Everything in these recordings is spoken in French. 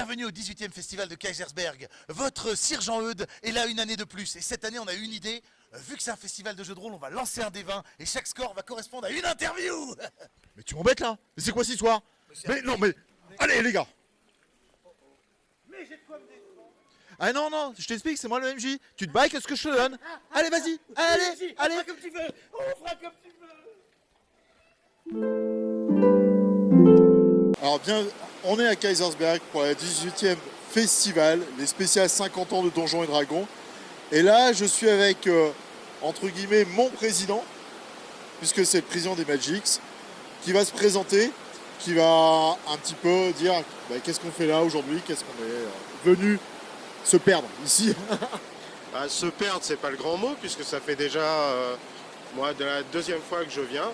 Bienvenue au 18e festival de Kaisersberg. Votre Sergent Eudes est là une année de plus. Et cette année, on a eu une idée. Vu que c'est un festival de jeux de rôle, on va lancer un des 20 et chaque score va correspondre à une interview. Mais tu m'embêtes là. Mais c'est quoi cette histoire? Mais non, mais... Allez les gars. Mais j'ai de quoi me défendre. Ah non, non, je t'explique, c'est moi le MJ. Tu te bailles, qu'est-ce que je te donne? Allez, vas-y. Allez, allez. On fera comme tu veux. On fera comme tu veux. Alors bien, on est à Kaisersberg pour la 18e festival, les spéciales 50 ans de Donjons et Dragons. Et là, je suis avec, entre guillemets, mon président, puisque c'est le président des Magics, qui va se présenter, qui va un petit peu dire qu'est-ce qu'on fait là aujourd'hui, qu'est-ce qu'on est venu se perdre ici. Se perdre, c'est pas le grand mot, puisque ça fait déjà, moi, de la deuxième fois que je viens.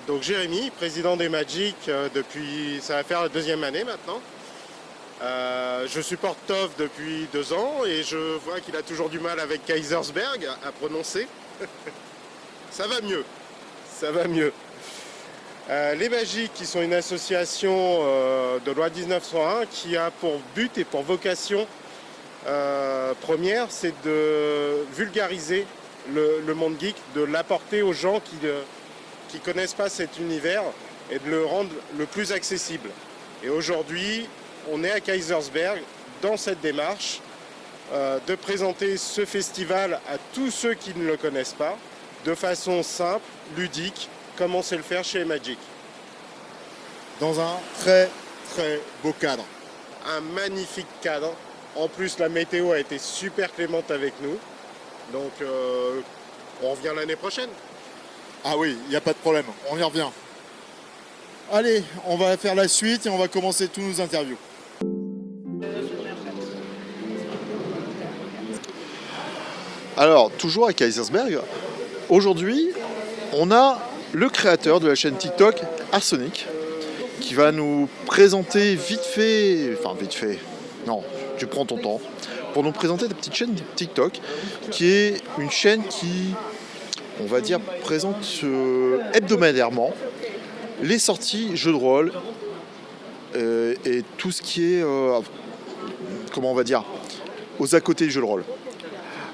Donc Jérémy, président des Magic depuis, ça va faire la deuxième année maintenant. Je supporte Tov depuis 2 ans et je vois qu'il a toujours du mal avec Kaisersberg à prononcer. Ça va mieux, ça va mieux. Les Magic, qui sont une association de loi 1901 qui a pour but et pour vocation première, c'est de vulgariser le monde geek, de l'apporter aux gens qui connaissent pas cet univers et de le rendre le plus accessible. Et aujourd'hui, on est à Kaisersberg dans cette démarche de présenter ce festival à tous ceux qui ne le connaissent pas, de façon simple, ludique, comme on sait le faire chez Magic. Dans un très très beau cadre. Un magnifique cadre. En plus, la météo a été super clémente avec nous. Donc, on revient l'année prochaine. Ah oui, il n'y a pas de problème, on y revient. Allez, on va faire la suite et on va commencer tous nos interviews. Alors, toujours à Kaisersberg, aujourd'hui, on a le créateur de la chaîne TikTok, Arsenic, qui va nous présenter vite fait, non, tu prends ton temps, pour nous présenter ta petite chaîne TikTok, qui est une chaîne qui, on va dire, présente hebdomadairement les sorties jeux de rôle et tout ce qui est, comment on va dire, aux à côté du jeu de rôle.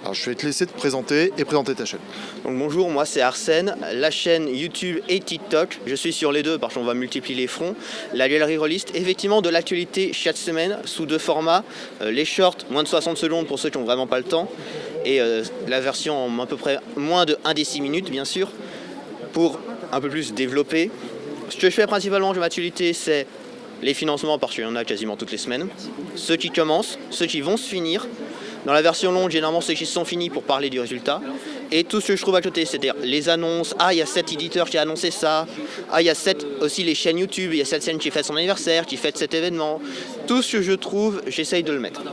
Alors je vais te laisser te présenter et présenter ta chaîne. Donc bonjour, moi c'est Arsène, la chaîne YouTube et TikTok. Je suis sur les deux parce qu'on va multiplier les fronts. La galerie Rollist, effectivement de l'actualité chaque semaine sous 2 formats. Les shorts, moins de 60 secondes pour ceux qui n'ont vraiment pas le temps. Et la version en à peu près moins de 1 des 6 minutes bien sûr, pour un peu plus développer. Ce que je fais principalement de l'actualité, c'est les financements parce qu'il y en a quasiment toutes les semaines. Ceux qui commencent, ceux qui vont se finir. Dans la version longue, généralement ceux qui sont finis pour parler du résultat. Et tout ce que je trouve à côté, c'est-à-dire les annonces. Ah, il y a 7 éditeurs qui a annoncé ça. Ah, il y a 7 aussi les chaînes YouTube. Il y a cette chaîne qui fête son anniversaire, qui fête cet événement. Tout ce que je trouve, j'essaye de le mettre.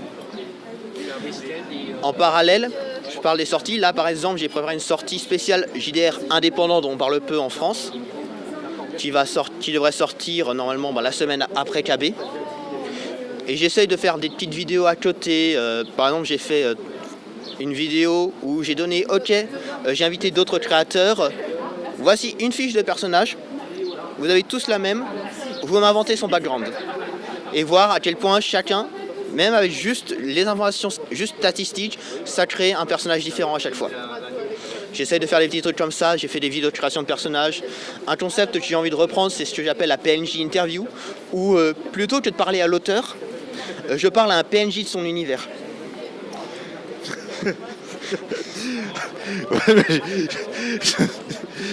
En parallèle, je parle des sorties. Là, par exemple, j'ai préparé une sortie spéciale JDR indépendant dont on parle peu en France, qui devrait sortir normalement la semaine après KB. Et j'essaye de faire des petites vidéos à côté. Par exemple, j'ai fait une vidéo où j'ai donné OK, j'ai invité d'autres créateurs. Voici une fiche de personnage. Vous avez tous la même. Vous m'inventez son background. Et voir à quel point chacun, même avec juste les informations juste statistiques, ça crée un personnage différent à chaque fois. J'essaie de faire des petits trucs comme ça, j'ai fait des vidéos de création de personnages. Un concept que j'ai envie de reprendre, c'est ce que j'appelle la PNJ interview, où plutôt que de parler à l'auteur, je parle à un PNJ de son univers.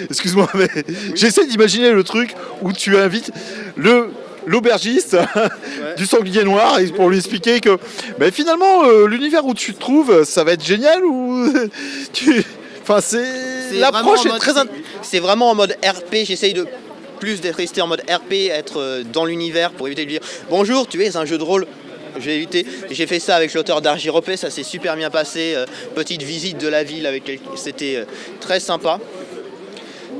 Excuse-moi, mais j'essaie d'imaginer le truc où tu invites l'aubergiste du sanglier noir pour lui expliquer que finalement l'univers où tu te trouves, ça va être génial ou Enfin, l'approche est très... C'est vraiment en mode RP, j'essaye de rester en mode RP, être dans l'univers pour éviter de dire « Bonjour, tu es un jeu de rôle ». Je vais éviter. J'ai fait ça avec l'auteur d'Argiropé, ça s'est super bien passé. Petite visite de la ville, c'était très sympa.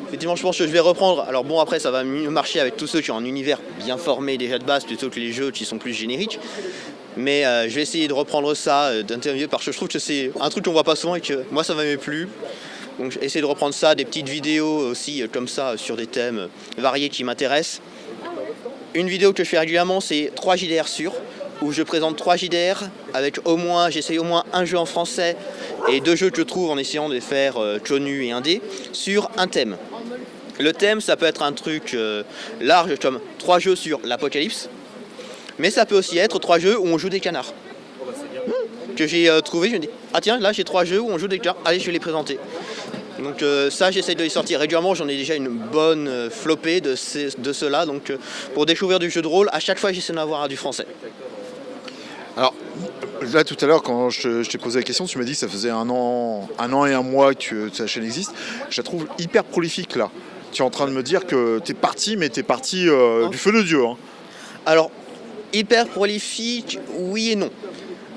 Effectivement, je pense que je vais reprendre. Alors bon, après, ça va mieux marcher avec tous ceux qui ont un univers bien formé déjà de base, plutôt que les jeux qui sont plus génériques. Mais je vais essayer de reprendre ça, d'interviewer, parce que je trouve que c'est un truc qu'on voit pas souvent et que moi, ça m'avait plu. Donc j'ai essayé de reprendre ça, des petites vidéos aussi comme ça sur des thèmes variés qui m'intéressent. Une vidéo que je fais régulièrement, c'est 3 JDR sûrs, où je présente 3 JDR avec j'essaye au moins un jeu en français et 2 jeux que je trouve en essayant de faire connu et indé sur un thème. Le thème, ça peut être un truc large comme 3 jeux sur l'apocalypse, mais ça peut aussi être 3 jeux où on joue des canards. Que j'ai trouvé, je me dis, ah tiens, là j'ai 3 jeux où on joue des canards, allez je vais les présenter. Donc ça j'essaie de les sortir régulièrement, j'en ai déjà une bonne flopée de ceux-là, donc pour découvrir du jeu de rôle, à chaque fois j'essaie d'en avoir du français. Alors, là tout à l'heure, quand je t'ai posé la question, tu m'as dit que ça faisait un an et un mois que ta chaîne existe. Je la trouve hyper prolifique là. Tu es en train de me dire que t'es parti, mais t'es parti du feu de Dieu. Hein. Alors, hyper prolifique, oui et non.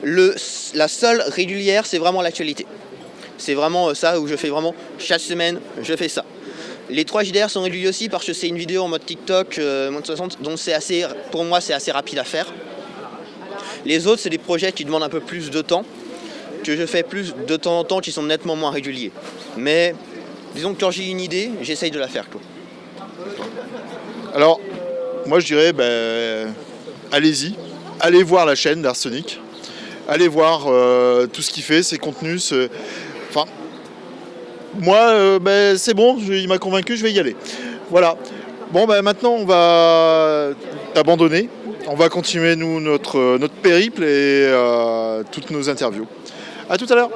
La seule régulière, c'est vraiment l'actualité. C'est vraiment ça où je fais vraiment chaque semaine, je fais ça. Les 3 JDR sont réguliers aussi parce que c'est une vidéo en mode TikTok, mode 60, donc pour moi c'est assez rapide à faire. Les autres, c'est des projets qui demandent un peu plus de temps, que je fais plus de temps en temps, qui sont nettement moins réguliers. Mais disons que quand j'ai une idée, j'essaye de la faire, quoi. Alors, moi je dirais, allez-y, allez voir la chaîne d'Arsenic, allez voir tout ce qu'il fait, ses contenus. Enfin, moi, c'est bon, il m'a convaincu, je vais y aller. Voilà. Bon, maintenant on va t'abandonner. On va continuer nous notre périple et toutes nos interviews. À tout à l'heure.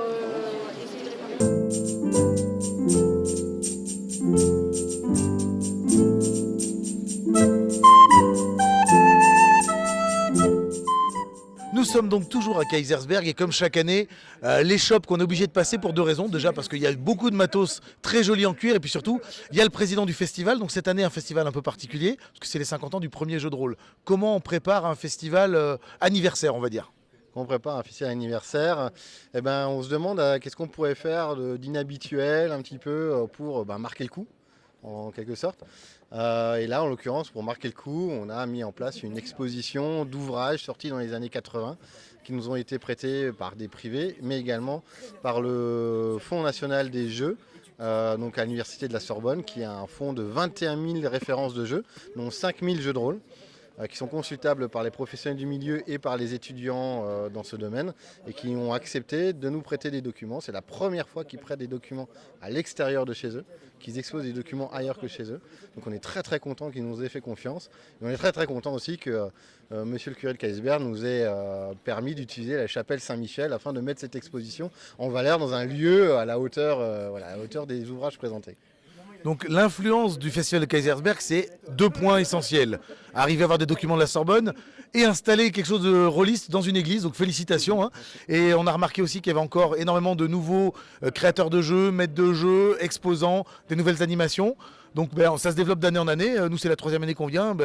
Nous sommes donc toujours à Kaysersberg et comme chaque année, les shops qu'on est obligé de passer pour 2 raisons. Déjà parce qu'il y a beaucoup de matos très jolis en cuir et puis surtout, il y a le président du festival. Donc cette année, un festival un peu particulier parce que c'est les 50 ans du premier jeu de rôle. Comment on prépare un festival anniversaire, on va dire? Quand on prépare un festival anniversaire, on se demande qu'est-ce qu'on pourrait faire d'inhabituel un petit peu pour marquer le coup, en quelque sorte. Et là, en l'occurrence, pour marquer le coup, on a mis en place une exposition d'ouvrages sortis dans les années 80 qui nous ont été prêtés par des privés, mais également par le Fonds national des jeux, donc à l'Université de la Sorbonne, qui a un fonds de 21 000 références de jeux, dont 5 000 jeux de rôle, qui sont consultables par les professionnels du milieu et par les étudiants dans ce domaine, et qui ont accepté de nous prêter des documents. C'est la première fois qu'ils prêtent des documents à l'extérieur de chez eux, qu'ils exposent des documents ailleurs que chez eux. Donc on est très très content qu'ils nous aient fait confiance. Et on est très très content aussi que monsieur le curé de Kaysersberg nous ait permis d'utiliser la chapelle Saint-Michel afin de mettre cette exposition en valeur dans un lieu à la hauteur des ouvrages présentés. Donc l'influence du festival de Kaysersberg, c'est 2 points essentiels. Arriver à avoir des documents de la Sorbonne et installer quelque chose de rôliste dans une église. Donc félicitations. Hein. Et on a remarqué aussi qu'il y avait encore énormément de nouveaux créateurs de jeux, maîtres de jeux, exposants, des nouvelles animations. Donc ça se développe d'année en année. Nous, c'est la 3e année qu'on vient.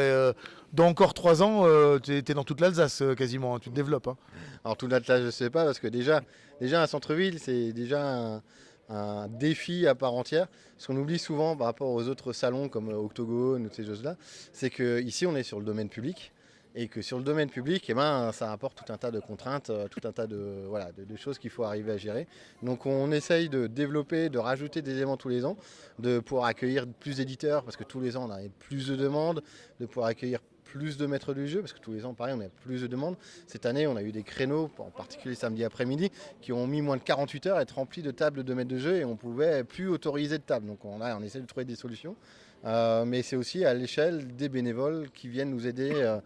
Dans encore 3 ans, tu es dans toute l'Alsace quasiment. Hein. Tu te développes. Hein. Alors tout l'Alsace, je ne sais pas, parce que déjà un centre-ville, c'est déjà un défi à part entière. Ce qu'on oublie souvent par rapport aux autres salons comme Octogone ou ces choses-là, c'est qu'ici on est sur le domaine public et que sur le domaine public, ça apporte tout un tas de contraintes, tout un tas de choses qu'il faut arriver à gérer. Donc on essaye de développer, de rajouter des éléments tous les ans, de pouvoir accueillir plus d'éditeurs parce que tous les ans on a plus de demandes, de pouvoir accueillir plus de maîtres du jeu, parce que tous les ans, pareil, on a plus de demandes. Cette année, on a eu des créneaux, en particulier samedi après-midi, qui ont mis moins de 48 heures à être remplis de tables de maîtres de jeu et on ne pouvait plus autoriser de tables. Donc on essaie de trouver des solutions. Mais c'est aussi à l'échelle des bénévoles qui viennent nous aider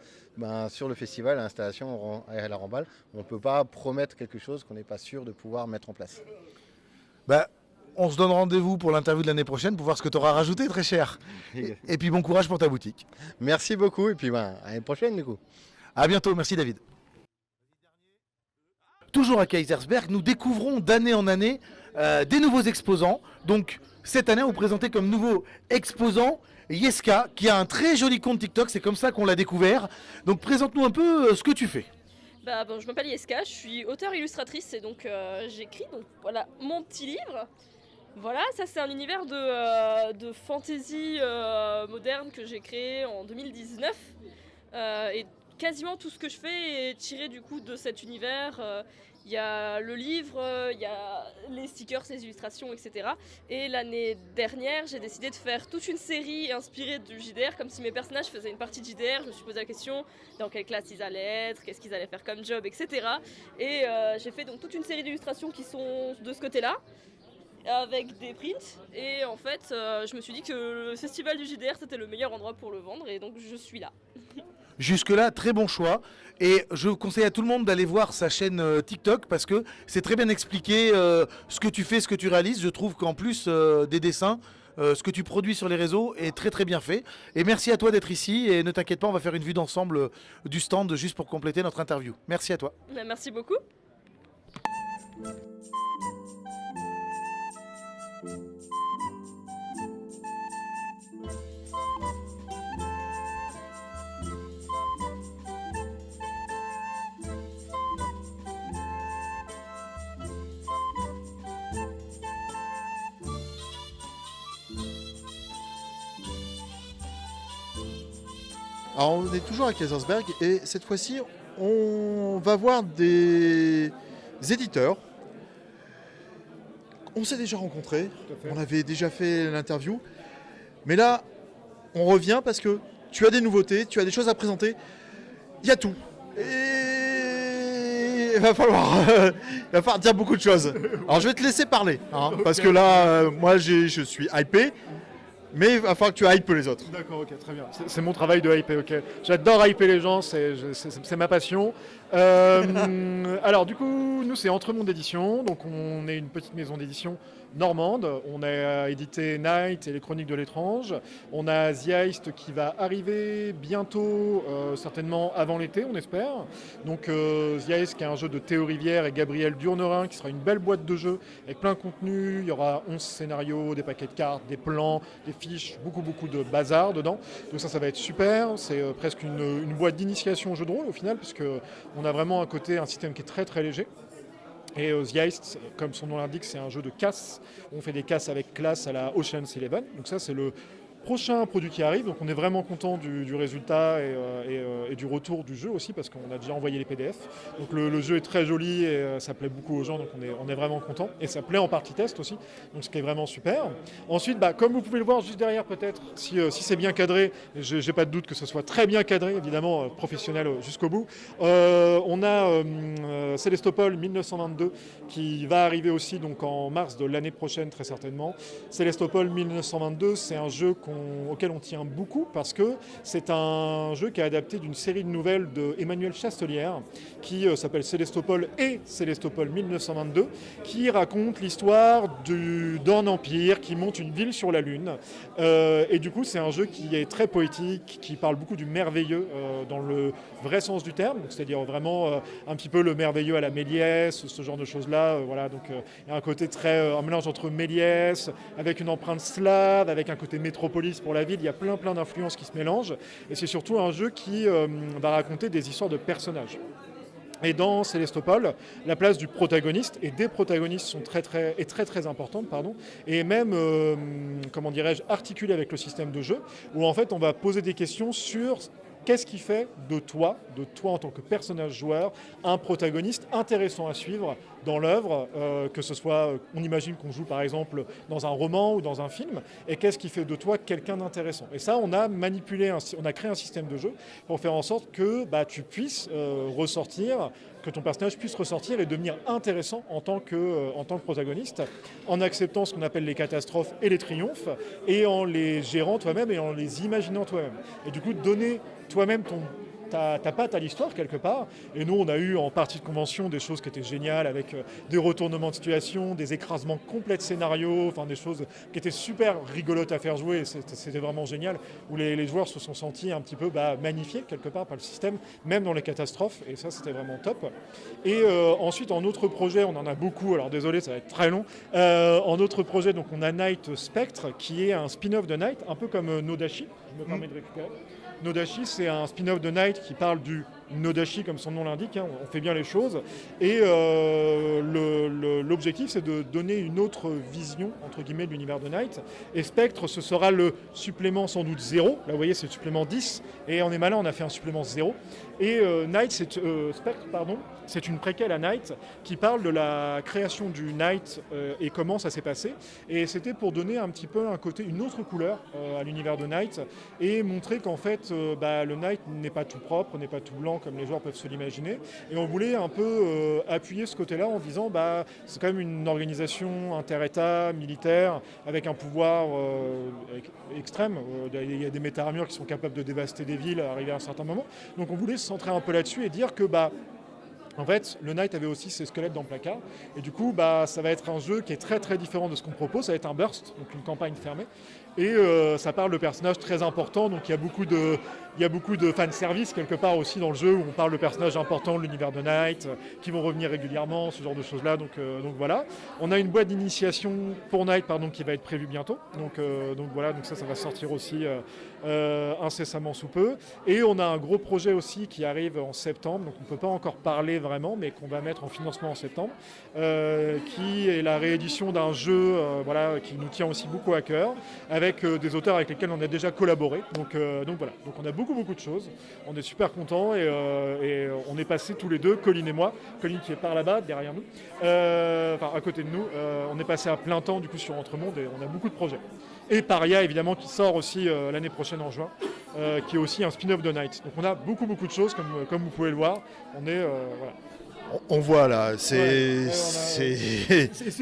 sur le festival, à l'installation à la Ramballe. On ne peut pas promettre quelque chose qu'on n'est pas sûr de pouvoir mettre en place. On se donne rendez-vous pour l'interview de l'année prochaine pour voir ce que tu auras rajouté, très cher. Et puis bon courage pour ta boutique. Merci beaucoup et puis à l'année prochaine du coup. À bientôt, merci David. Toujours à Kaysersberg, nous découvrons d'année en année des nouveaux exposants. Donc cette année, on vous présentait comme nouveau exposant Yeska, qui a un très joli compte TikTok, c'est comme ça qu'on l'a découvert. Donc présente-nous un peu ce que tu fais. Je m'appelle Yeska, je suis auteure-illustratrice et donc j'écris mon petit livre. Voilà, ça c'est un univers de fantasy moderne que j'ai créé en 2019 et quasiment tout ce que je fais est tiré du coup de cet univers Il y a le livre, il y a les stickers, les illustrations, etc. Et l'année dernière, j'ai décidé de faire toute une série inspirée du JDR, comme si mes personnages faisaient une partie de JDR. Je me suis posé la question dans quelle classe ils allaient être, qu'est-ce qu'ils allaient faire comme job, etc. Et j'ai fait donc toute une série d'illustrations qui sont de ce côté-là, avec des prints. Et en fait, je me suis dit que le festival du JDR, c'était le meilleur endroit pour le vendre, et donc je suis là. Jusque-là, très bon choix. Et je conseille à tout le monde d'aller voir sa chaîne TikTok parce que c'est très bien expliqué ce que tu fais, ce que tu réalises. Je trouve qu'en plus des dessins, ce que tu produis sur les réseaux est très très bien fait. Et merci à toi d'être ici. Et ne t'inquiète pas, on va faire une vue d'ensemble du stand juste pour compléter notre interview. Merci à toi. Merci beaucoup. Alors on est toujours à Kaisersberg et cette fois-ci on va voir des éditeurs. On s'est déjà rencontrés, on avait déjà fait l'interview, mais là on revient parce que tu as des nouveautés, tu as des choses à présenter, il y a tout. Et il va falloir dire beaucoup de choses. Alors je vais te laisser parler, hein, parce que là moi je suis hypé. Mais il va falloir que tu hypes les autres. D'accord, ok, très bien. C'est mon travail de hyper, ok. J'adore hyper les gens, c'est ma passion. Alors du coup, nous c'est Entremonde d'édition, donc on est une petite maison d'édition normande. On a édité Night et les Chroniques de l'étrange. On a The Heist qui va arriver bientôt, certainement avant l'été, on espère. Donc The Heist qui est un jeu de Théo Rivière et Gabriel Durnerin qui sera une belle boîte de jeux avec plein de contenu. Il y aura 11 scénarios, des paquets de cartes, des plans, des fiches, beaucoup de bazar dedans. Donc ça va être super. C'est presque une boîte d'initiation au jeu de rôle au final, puisque on a vraiment un système qui est très très léger. Et The Heist, comme son nom l'indique, c'est un jeu de casse. On fait des casses avec classe à la Ocean's Eleven. Donc ça, c'est le prochain produit qui arrive. Donc on est vraiment content du résultat et du retour du jeu aussi, parce qu'on a déjà envoyé les PDF. Donc le jeu est très joli et ça plaît beaucoup aux gens, donc on est vraiment content. Et ça plaît en partie test aussi, donc ce qui est vraiment super. Ensuite, comme vous pouvez le voir juste derrière peut-être, si c'est bien cadré, j'ai pas de doute que ce soit très bien cadré, évidemment professionnel jusqu'au bout. On a Célestopol 1922 qui va arriver aussi donc en mars de l'année prochaine très certainement. Célestopol 1922, c'est un jeu auquel on tient beaucoup parce que c'est un jeu qui est adapté d'une série de nouvelles de Emmanuel Chastelière qui s'appelle Célestopol et Célestopol 1922, qui raconte l'histoire d'un empire qui monte une ville sur la Lune. Et du coup, c'est un jeu qui est très poétique, qui parle beaucoup du merveilleux dans le vrai sens du terme, c'est-à-dire vraiment un petit peu le merveilleux à la Méliès, ce genre de choses-là. Voilà, donc il y a un côté un mélange entre Méliès, avec une empreinte slave, avec un côté métropolitain pour la ville, il y a plein d'influences qui se mélangent et c'est surtout un jeu qui va raconter des histoires de personnages. Et dans Célestopol, la place du protagoniste et des protagonistes est très importante, et même, comment dirais-je, articulée avec le système de jeu, où en fait on va poser des questions sur qu'est-ce qui fait de toi en tant que personnage joueur, un protagoniste intéressant à suivre dans l'œuvre, que ce soit, on imagine qu'on joue par exemple dans un roman ou dans un film, et qu'est-ce qui fait de toi quelqu'un d'intéressant. Et ça, on a créé un système de jeu pour faire en sorte que tu puisses ressortir, que ton personnage puisse ressortir et devenir intéressant en tant que protagoniste, en acceptant ce qu'on appelle les catastrophes et les triomphes, et en les gérant toi-même et en les imaginant toi-même. Et du coup, donner toi-même ta patte à l'histoire quelque part. Et nous, on a eu en partie de convention des choses qui étaient géniales, avec des retournements de situation, des écrasements complets de scénarios, enfin des choses qui étaient super rigolotes à faire jouer. C'était vraiment génial, où les joueurs se sont sentis un petit peu magnifiés quelque part par le système, même dans les catastrophes. Et ça, c'était vraiment top. Et ensuite, en autre projet, on en a beaucoup. Alors désolé, ça va être très long. En autre projet, donc on a Night Spectre, qui est un spin-off de Night, un peu comme Nodashi. Je me permets de récupérer. Nodashi, c'est un spin-off de Night qui parle du Nodashi comme son nom l'indique, hein, on fait bien les choses. Et l'objectif c'est de donner une autre vision entre guillemets de l'univers de Night. Et Spectre, ce sera le supplément sans doute 0. Là vous voyez c'est le supplément 10 et on est malin, on a fait un supplément 0. Et Spectre, c'est une préquelle à Night qui parle de la création du Night et comment ça s'est passé. Et c'était pour donner un petit peu une autre couleur à l'univers de Night et montrer qu'en fait le Night n'est pas tout propre, n'est pas tout blanc comme les joueurs peuvent se l'imaginer. Et on voulait un peu appuyer ce côté-là en disant c'est quand même une organisation inter-État, militaire, avec un pouvoir extrême. Il y a des méta-armures qui sont capables de dévaster des villes arrivé à un certain moment. Donc on voulait se centrer un peu là-dessus et dire que en fait, le Night avait aussi ses squelettes dans le placard. Et du coup, ça va être un jeu qui est très très différent de ce qu'on propose. Ça va être un burst, donc une campagne fermée. Et ça parle de personnages très importants. Donc il y a beaucoup de fanservice quelque part aussi dans le jeu où on parle de personnages importants de l'univers de Night qui vont revenir régulièrement, ce genre de choses-là. Donc voilà. On a une boîte d'initiation pour Night qui va être prévue bientôt. Donc voilà, donc ça va sortir aussi incessamment sous peu. Et on a un gros projet aussi qui arrive en septembre. Donc on ne peut pas encore parler vraiment, mais qu'on va mettre en financement en septembre, qui est la réédition d'un jeu qui nous tient aussi beaucoup à cœur, avec des auteurs avec lesquels on a déjà collaboré. Donc voilà, donc on a beaucoup de choses. On est super contents et on est passés tous les deux, Colline et moi, Colline qui est par là-bas, derrière nous, à côté de nous, on est passé à plein temps du coup sur Entremonde et on a beaucoup de projets. Et Paria évidemment qui sort aussi l'année prochaine en juin, qui est aussi un spin-off de Night. Donc on a beaucoup de choses comme vous pouvez le voir. On est voilà. On voit là, c'est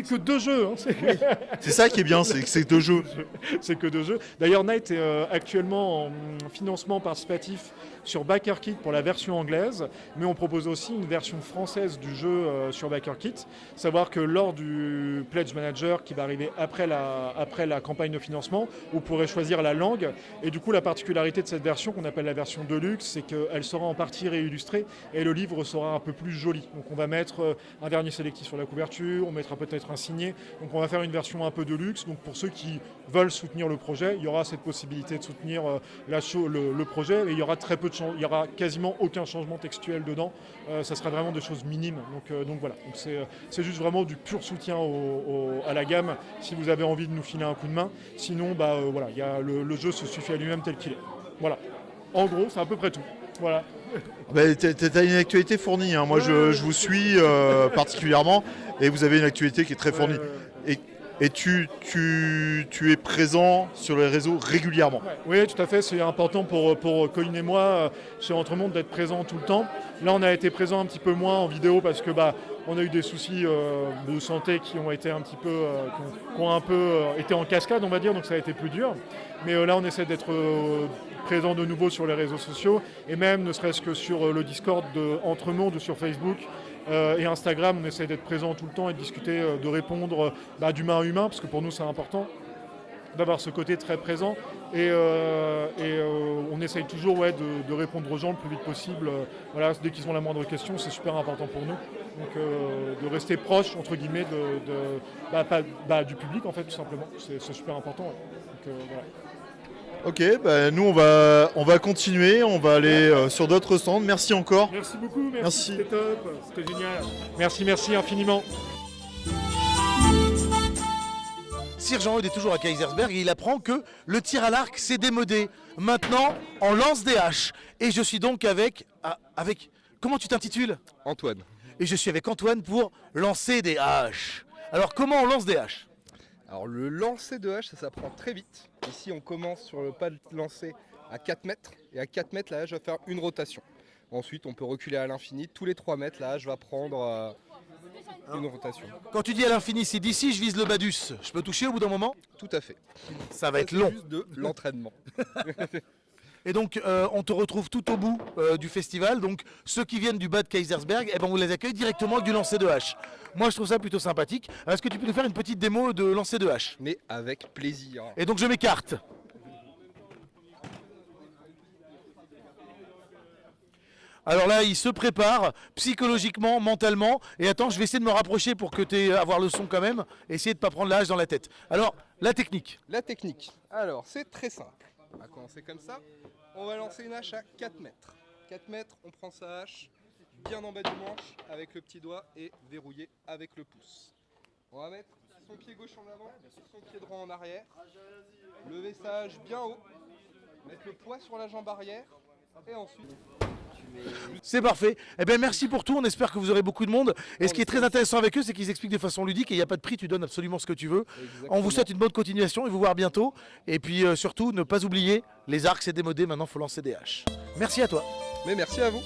que 2 jeux. Hein, c'est ça qui est bien, c'est que c'est 2 jeux. C'est que 2 jeux. D'ailleurs, Night est actuellement en financement participatif sur BackerKit pour la version anglaise, mais on propose aussi une version française du jeu sur BackerKit. Savoir que lors du Pledge Manager qui va arriver après la campagne de financement, vous pourrez choisir la langue. Et du coup, la particularité de cette version qu'on appelle la version Deluxe, c'est qu'elle sera en partie réillustrée et le livre sera un peu plus joli. Donc on va mettre un vernis sélectif sur la couverture, on mettra peut-être un signet. Donc on va faire une version un peu de luxe. Donc pour ceux qui veulent soutenir le projet, il y aura cette possibilité de soutenir le projet. Et il y aura très peu de il y aura quasiment aucun changement textuel dedans. Ça sera vraiment des choses minimes. Donc voilà. Donc c'est juste vraiment du pur soutien à la gamme. Si vous avez envie de nous filer un coup de main, sinon voilà, le jeu se suffit à lui-même tel qu'il est. Voilà. En gros, c'est à peu près tout. Voilà. T'as une actualité fournie, hein. Moi je vous suis particulièrement et vous avez une actualité qui est très fournie. Et tu es présent sur les réseaux régulièrement. Oui, tout à fait, c'est important pour Colline et moi chez Entremonde d'être présent tout le temps. Là on a été présent un petit peu moins en vidéo parce que on a eu des soucis de santé qui ont été un petit peu qui ont un peu été en cascade on va dire, donc ça a été plus dur. Mais là on essaie d'être présent de nouveau sur les réseaux sociaux et même ne serait-ce que sur le Discord de Entremonde sur Facebook. Et Instagram, on essaie d'être présent tout le temps et de discuter, de répondre d'humain à humain, parce que pour nous c'est important d'avoir ce côté très présent. Et on essaye toujours de répondre aux gens le plus vite possible. Voilà, dès qu'ils ont la moindre question, c'est super important pour nous. Donc de rester proche, entre guillemets, du public, en fait, tout simplement. C'est super important. Ouais. Donc, voilà. Ok, nous on va continuer, on va aller sur d'autres stands. Merci encore. Merci beaucoup, merci. C'était top, c'était génial. Merci infiniment. Sir Jean-Eudes est toujours à Kaisersberg et il apprend que le tir à l'arc s'est démodé. Maintenant, on lance des haches. Et je suis donc avec... Comment tu t'intitules ? Antoine. Et je suis avec Antoine pour lancer des haches. Alors comment on lance des haches ? Alors le lancer de hache, ça s'apprend très vite. Ici on commence sur le pas de lancer à 4 mètres. Et à 4 mètres, la hache va faire une rotation. Ensuite on peut reculer à l'infini. Tous les 3 mètres, la hache va prendre une rotation. Quand tu dis à l'infini, c'est d'ici, je vise le badus. Je peux toucher au bout d'un moment ? Tout à fait. Ça va être long. C'est juste de l'entraînement. Et donc on te retrouve tout au bout du festival. Donc ceux qui viennent du bas de Kaisersberg, on vous les accueille directement avec du lancer de hache. Moi je trouve ça plutôt sympathique. Est-ce que tu peux nous faire une petite démo de lancer de hache ? Mais avec plaisir. Et donc je m'écarte. Alors là, il se prépare psychologiquement, mentalement. Et attends, je vais essayer de me rapprocher pour que tu aies avoir le son quand même. Essayer de ne pas prendre la hache dans la tête. Alors, la technique. La technique. Alors, c'est très simple. On va commencer comme ça. On va lancer une hache à 4 mètres. 4 mètres, on prend sa hache, bien en bas du manche avec le petit doigt et verrouillé avec le pouce. On va mettre son pied gauche en avant, son pied droit en arrière. Lever sa hache bien haut, mettre le poids sur la jambe arrière et ensuite... C'est parfait. Eh bien, merci pour tout. On espère que vous aurez beaucoup de monde. Et ce qui est très intéressant avec eux, c'est qu'ils expliquent de façon ludique et il n'y a pas de prix. Tu donnes absolument ce que tu veux. Exactement. On vous souhaite une bonne continuation et vous voir bientôt. Et puis surtout, ne pas oublier, les arcs c'est démodé. Maintenant, il faut lancer des haches. Merci à toi. Mais merci à vous.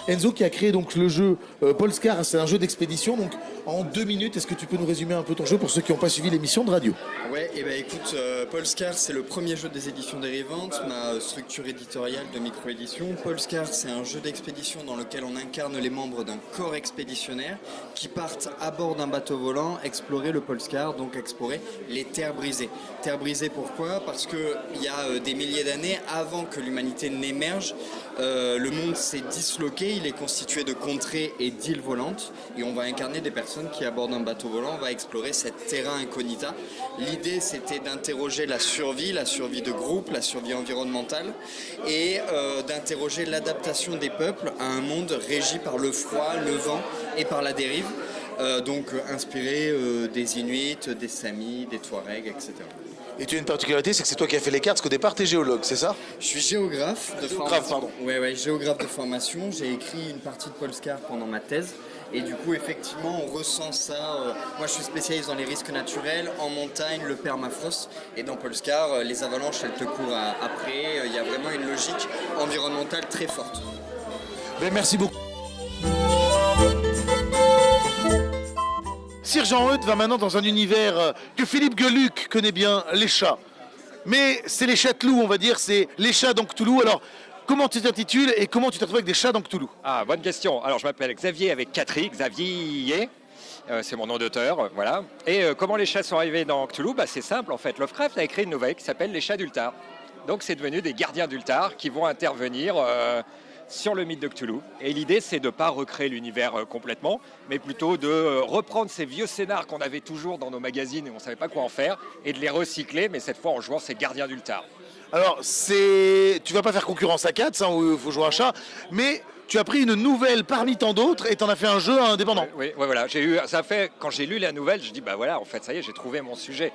Enzo qui a créé donc le jeu Polescar, c'est un jeu d'expédition. Donc en 2 minutes, est-ce que tu peux nous résumer un peu ton jeu pour ceux qui n'ont pas suivi l'émission de radio? Ouais, et ben écoute, Polescar c'est le premier jeu des éditions dérivantes, ma structure éditoriale de micro-édition. Polescar c'est un jeu d'expédition dans lequel on incarne les membres d'un corps expéditionnaire qui partent à bord d'un bateau volant explorer le Polescar, donc explorer les terres brisées. Terres brisées pourquoi? Parce qu'il y a des milliers d'années, avant que l'humanité n'émerge, le monde s'est disloqué, il est constitué de contrées et d'îles volantes et on va incarner des personnes qui abordent un bateau volant, on va explorer cette terra incognita. L'idée c'était d'interroger la survie de groupe, la survie environnementale et d'interroger l'adaptation des peuples à un monde régi par le froid, le vent et par la dérive. Donc inspiré des Inuits, des Samis, des Touaregs, etc. Et tu as une particularité, c'est que c'est toi qui as fait les cartes, parce qu'au départ, tu es géologue, c'est ça? Je suis géographe de Géographe, formation. pardon. Ouais, géographe de formation. J'ai écrit une partie de Polescar pendant ma thèse. Et du coup, effectivement, on ressent ça. Moi, je suis spécialiste dans les risques naturels, en montagne, le permafrost. Et dans Polescar, les avalanches, elles te courent après. Il y a vraiment une logique environnementale très forte. Ben, merci beaucoup. Sir Jean-Eudes va maintenant dans un univers que Philippe Geluc connaît bien, les chats. Mais c'est les châteloups, on va dire, c'est les chats dans Cthulhu. Alors, comment tu t'intitules et comment tu t'es retrouvé avec des chats dans Cthulhu? Ah, bonne question. Alors, je m'appelle Xavier avec Catry, Xavier, c'est mon nom d'auteur, voilà. Et comment les chats sont arrivés dans Cthulhu? C'est simple, en fait. Lovecraft a écrit une nouvelle qui s'appelle Les Chats d'Ultar. Donc, c'est devenu des gardiens d'Ultar qui vont intervenir sur le mythe de Cthulhu. Et l'idée, c'est de ne pas recréer l'univers complètement, mais plutôt de reprendre ces vieux scénars qu'on avait toujours dans nos magazines et on ne savait pas quoi en faire, et de les recycler, mais cette fois en jouant ces gardiens d'Ultar. Alors, tu vas pas faire concurrence à Katz, hein, où il faut jouer un chat, mais tu as pris une nouvelle parmi tant d'autres et tu en as fait un jeu indépendant. Oui, voilà. Quand j'ai lu la nouvelle, je dis, voilà, en fait, ça y est, j'ai trouvé mon sujet.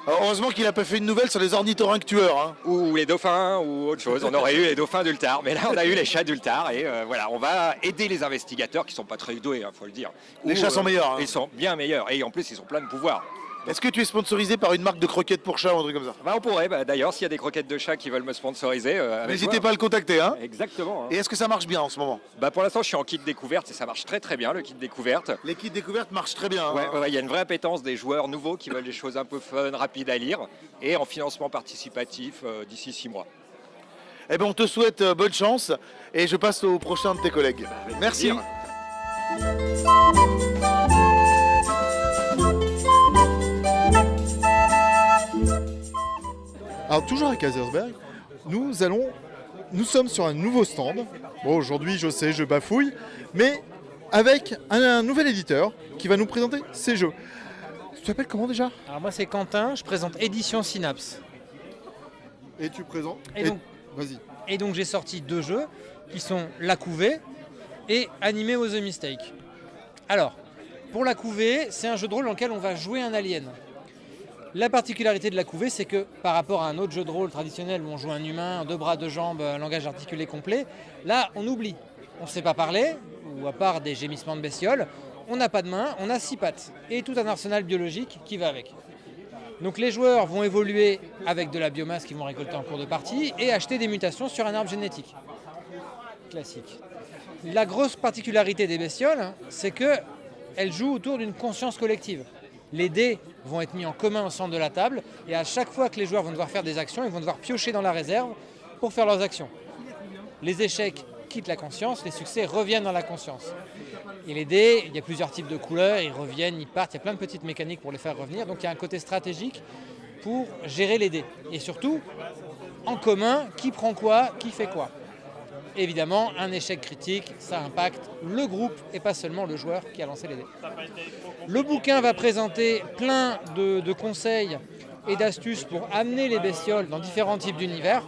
Alors, heureusement qu'il n'a pas fait une nouvelle sur les ornithorynques tueurs. Hein. Ou les dauphins, ou autre chose. On aurait eu les dauphins d'Ultar, mais là, on a eu les chats d'Ultar, et voilà, on va aider les investigateurs qui sont pas très doués, faut le dire. Les chats sont meilleurs. Hein. Ils sont bien meilleurs, et en plus, ils ont plein de pouvoirs. Est-ce que tu es sponsorisé par une marque de croquettes pour chat ou un truc comme ça? On pourrait, d'ailleurs, s'il y a des croquettes de chat qui veulent me sponsoriser. N'hésitez pas à le contacter. Hein. Exactement. Et est-ce que ça marche bien en ce moment? Pour l'instant, je suis en kit découverte et ça marche très très bien, le kit découverte. Les kits découvertes marchent très bien. Ouais, il y a une vraie appétence des joueurs nouveaux qui veulent des choses un peu fun, rapides à lire et en financement participatif d'ici 6 mois. Eh ben, on te souhaite bonne chance et je passe au prochain de tes collègues. Merci. Alors toujours à Kaisersberg, nous sommes sur un nouveau stand. Bon, aujourd'hui je sais, je bafouille, mais avec un nouvel éditeur qui va nous présenter ses jeux. Tu t'appelles comment déjà? Alors moi c'est Quentin, je présente Édition Synapse. Et tu présentes? Vas-y. Et donc j'ai sorti 2 jeux qui sont La Couvée et Animé was a Mistake. Alors, pour La Couvée, c'est un jeu de rôle dans lequel on va jouer un alien. La particularité de La Couvée, c'est que par rapport à un autre jeu de rôle traditionnel où on joue un humain, 2 bras, 2 jambes, un langage articulé complet, là on oublie. On ne sait pas parler, ou à part des gémissements de bestioles, on n'a pas de main, on a 6 pattes et tout un arsenal biologique qui va avec. Donc les joueurs vont évoluer avec de la biomasse qu'ils vont récolter en cours de partie et acheter des mutations sur un arbre génétique. Classique. La grosse particularité des bestioles, c'est qu'elles jouent autour d'une conscience collective. Les dés vont être mis en commun au centre de la table et à chaque fois que les joueurs vont devoir faire des actions, ils vont devoir piocher dans la réserve pour faire leurs actions. Les échecs quittent la conscience, les succès reviennent dans la conscience. Et les dés, il y a plusieurs types de couleurs, ils reviennent, ils partent, il y a plein de petites mécaniques pour les faire revenir. Donc il y a un côté stratégique pour gérer les dés. Et surtout, en commun, qui prend quoi, qui fait quoi. Évidemment, un échec critique, ça impacte le groupe et pas seulement le joueur qui a lancé les dés. Le bouquin va présenter plein de conseils et d'astuces pour amener les bestioles dans différents types d'univers,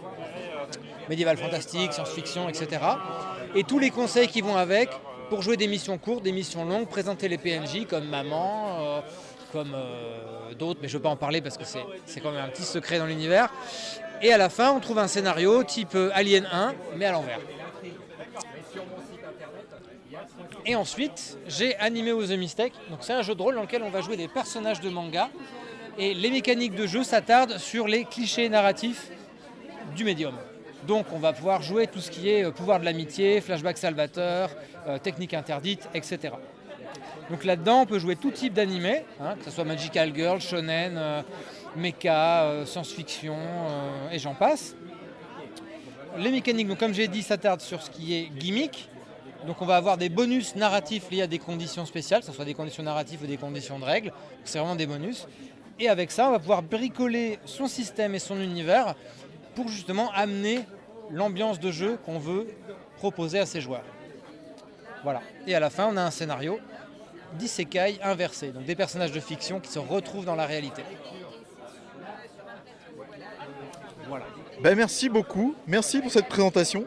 médiéval fantastique, science-fiction, etc. Et tous les conseils qui vont avec pour jouer des missions courtes, des missions longues, présenter les PNJ comme maman, comme d'autres, mais je ne veux pas en parler parce que c'est quand même un petit secret dans l'univers. Et à la fin, on trouve un scénario type Alien 1, mais à l'envers. Et ensuite, j'ai animé aux The Mistake. Donc c'est un jeu de rôle dans lequel on va jouer des personnages de manga. Et les mécaniques de jeu s'attardent sur les clichés narratifs du médium. Donc on va pouvoir jouer tout ce qui est pouvoir de l'amitié, flashback salvateur, technique interdite, etc. Donc là-dedans, on peut jouer tout type d'animé, que ce soit Magical Girl, Shonen, Mecha, science-fiction, et j'en passe. Les mécaniques, donc, comme j'ai dit, s'attardent sur ce qui est gimmick. Donc on va avoir des bonus narratifs liés à des conditions spéciales, que ce soit des conditions narratives ou des conditions de règles. C'est vraiment des bonus. Et avec ça, on va pouvoir bricoler son système et son univers pour justement amener l'ambiance de jeu qu'on veut proposer à ses joueurs. Voilà. Et à la fin, on a un scénario d'isekai inversé, donc des personnages de fiction qui se retrouvent dans la réalité. Voilà. Ben merci beaucoup, merci pour cette présentation.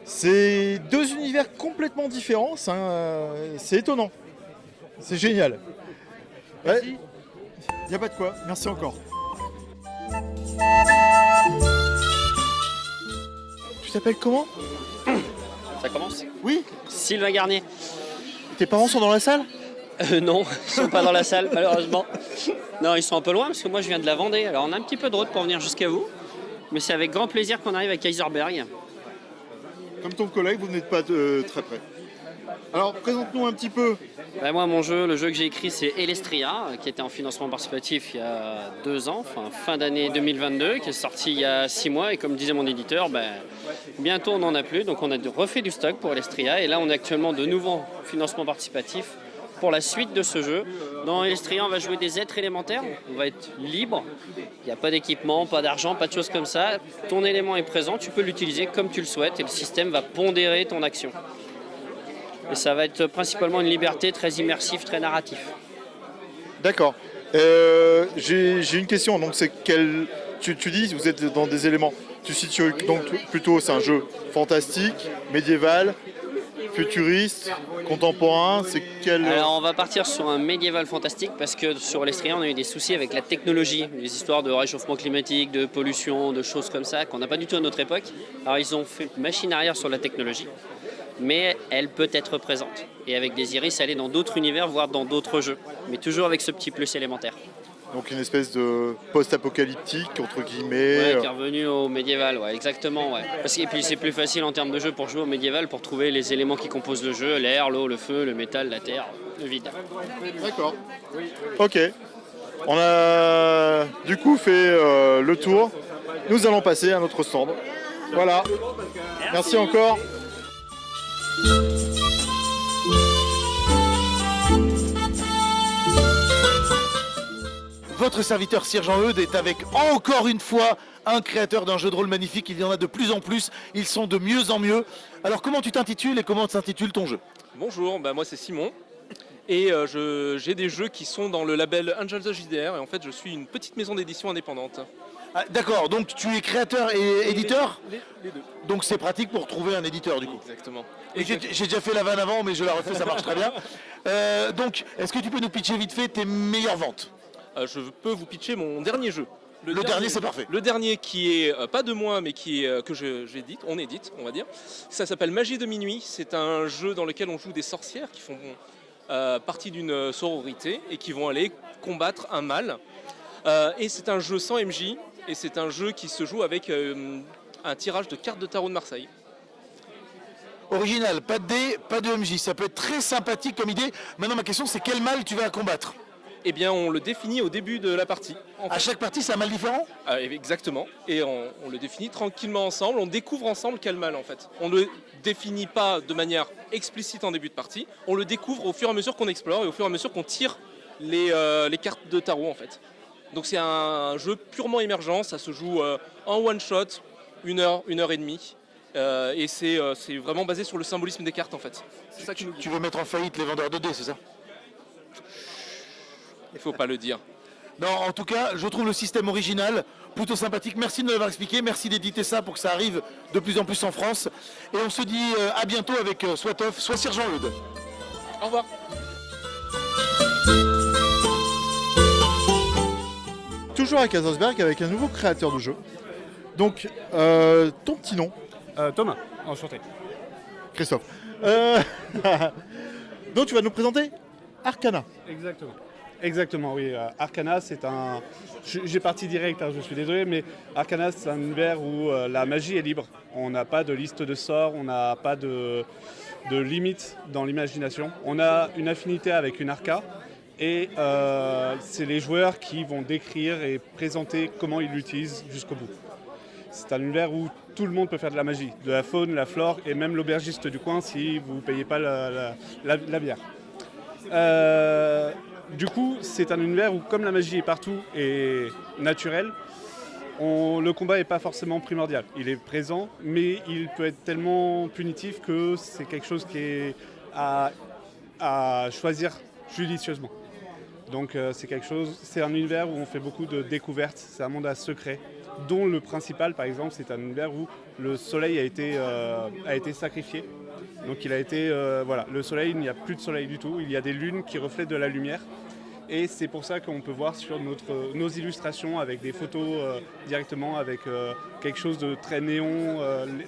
C'est deux univers complètement différents, c'est étonnant, c'est génial. Merci. Il n'y a pas de quoi, merci encore. Tu t'appelles comment? Ça commence? Oui. Sylvain Garnier. Tes parents sont dans la salle? Non, ils sont pas dans la salle, malheureusement. Non, ils sont un peu loin parce que moi je viens de la Vendée. Alors on a un petit peu de route pour venir jusqu'à vous. Mais c'est avec grand plaisir qu'on arrive à Kaisersberg. Comme ton collègue, vous n'êtes pas très près. Alors, présente-nous un petit peu. Ben moi, le jeu que j'ai écrit, c'est Elestria, qui était en financement participatif il y a 2 ans, fin d'année 2022, qui est sorti il y a 6 mois. Et comme disait mon éditeur, bientôt on n'en a plus. Donc on a refait du stock pour Elestria. Et là, on est actuellement de nouveau en financement participatif pour la suite de ce jeu. Dans Elestria, on va jouer des êtres élémentaires. On va être libre. Il n'y a pas d'équipement, pas d'argent, pas de choses comme ça. Ton élément est présent, tu peux l'utiliser comme tu le souhaites et le système va pondérer ton action. Et ça va être principalement une liberté très immersive, très narrative. D'accord. J'ai une question. Donc, c'est tu dis vous êtes dans des éléments. Tu situes donc plutôt c'est un jeu fantastique, médiéval, futuriste, contemporain. C'est quel... Alors on va partir sur un médiéval fantastique parce que sur Elestria on a eu des soucis avec la technologie, des histoires de réchauffement climatique, de pollution, de choses comme ça qu'on n'a pas du tout à notre époque. Alors ils ont fait machine arrière sur la technologie, mais elle peut être présente. Et avec des iris, aller dans d'autres univers, voire dans d'autres jeux, mais toujours avec ce petit plus élémentaire. Donc une espèce de post-apocalyptique, entre guillemets. Ouais, qui est revenu au médiéval, ouais, exactement. Ouais. Et puis c'est plus facile en termes de jeu pour jouer au médiéval, pour trouver les éléments qui composent le jeu, l'air, l'eau, le feu, le métal, la terre, le vide. D'accord. Ok. On a du coup fait le tour. Nous allons passer à notre stand. Voilà. Merci encore. Votre serviteur Sergent Eudes est avec encore une fois un créateur d'un jeu de rôle magnifique. Il y en a de plus en plus, ils sont de mieux en mieux. Alors comment tu t'intitules et comment s'intitule ton jeu? Bonjour, moi c'est Simon et j'ai des jeux qui sont dans le label Angels of JDR et en fait je suis une petite maison d'édition indépendante. Ah, d'accord, donc tu es créateur et éditeur? Les deux. Donc c'est pratique pour trouver un éditeur du coup. Exactement. Et j'ai déjà fait la vanne avant mais je la refais, ça marche très bien. Donc est-ce que tu peux nous pitcher vite fait tes meilleures ventes? Je peux vous pitcher mon dernier jeu. Le dernier, c'est parfait. Le dernier qui est pas de moi, mais qui est, que on édite, on va dire. Ça s'appelle Magie de minuit. C'est un jeu dans lequel on joue des sorcières qui font partie d'une sororité et qui vont aller combattre un mal. Et c'est un jeu sans MJ et c'est un jeu qui se joue avec un tirage de cartes de tarot de Marseille. Original, pas de dés, pas de MJ. Ça peut être très sympathique comme idée. Maintenant, ma question, c'est quel mal tu vas combattre? Eh bien, on le définit au début de la partie. À chaque partie, c'est un mal différent? Exactement. Et on le définit tranquillement ensemble. On découvre ensemble quel mal, en fait. On ne le définit pas de manière explicite en début de partie. On le découvre au fur et à mesure qu'on explore et au fur et à mesure qu'on tire les cartes de tarot, en fait. Donc c'est un jeu purement émergent. Ça se joue en one-shot, 1 heure, 1 heure et demie. Et c'est vraiment basé sur le symbolisme des cartes, en fait. C'est ça que tu veux mettre en faillite les vendeurs de dés, c'est ça? Il faut pas le dire. Non, en tout cas, je trouve le système original plutôt sympathique. Merci de nous l'avoir expliqué, merci d'éditer ça pour que ça arrive de plus en plus en France. Et on se dit à bientôt avec soit Toff, soit Sir Jean-Eudes. Au revoir. Toujours à Kaisersberg avec un nouveau créateur de jeu. Donc, ton petit nom? Thomas, enchanté. Christophe. Donc tu vas nous présenter Arcana. Exactement. Exactement, oui. Arcana, c'est un... J'ai parti direct, hein, je suis désolé, mais Arcana, c'est un univers où la magie est libre. On n'a pas de liste de sorts, on n'a pas de limite dans l'imagination. On a une affinité avec une arca, et c'est les joueurs qui vont décrire et présenter comment ils l'utilisent jusqu'au bout. C'est un univers où tout le monde peut faire de la magie, de la faune, la flore et même l'aubergiste du coin si vous ne payez pas la bière. Du coup, c'est un univers où, comme la magie est partout et naturelle, le combat n'est pas forcément primordial. Il est présent, mais il peut être tellement punitif que c'est quelque chose qui est à choisir judicieusement. Donc c'est un univers où on fait beaucoup de découvertes, c'est un monde à secret, dont le principal, par exemple, c'est un univers où le soleil a été sacrifié. Donc il a été, le soleil, il n'y a plus de soleil du tout, il y a des lunes qui reflètent de la lumière. Et c'est pour ça qu'on peut voir sur nos illustrations avec des photos directement, avec quelque chose de très néon.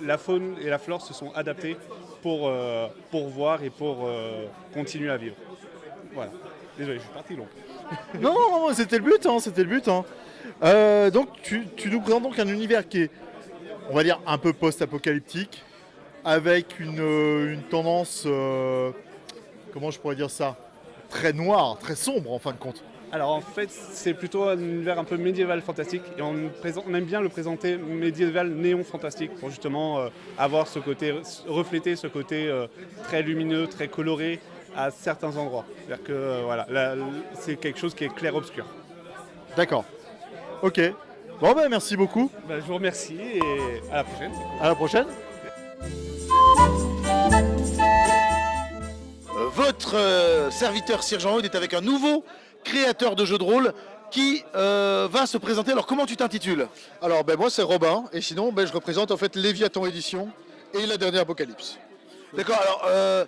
La faune et la flore se sont adaptés pour voir et pour continuer à vivre. Voilà. Désolé, je suis parti long. Non, c'était le but, c'était le but. Donc tu nous présentes donc un univers qui est, on va dire, un peu post-apocalyptique, avec une tendance, comment je pourrais dire ça, très noire, très sombre en fin de compte. Alors en fait, c'est plutôt un univers un peu médiéval fantastique, et on aime bien le présenter médiéval néon fantastique pour justement avoir ce côté, refléter ce côté très lumineux, très coloré à certains endroits. C'est-à-dire que c'est quelque chose qui est clair-obscur. D'accord. Ok. Bon ben merci beaucoup. Je vous remercie et à la prochaine. À la prochaine. Votre serviteur Sir Jean-Eudes est avec un nouveau créateur de jeux de rôle qui va se présenter. Alors comment tu t'intitules? Alors moi c'est Robin, et sinon je représente en fait Léviathan Édition et la dernière Apocalypse. D'accord, alors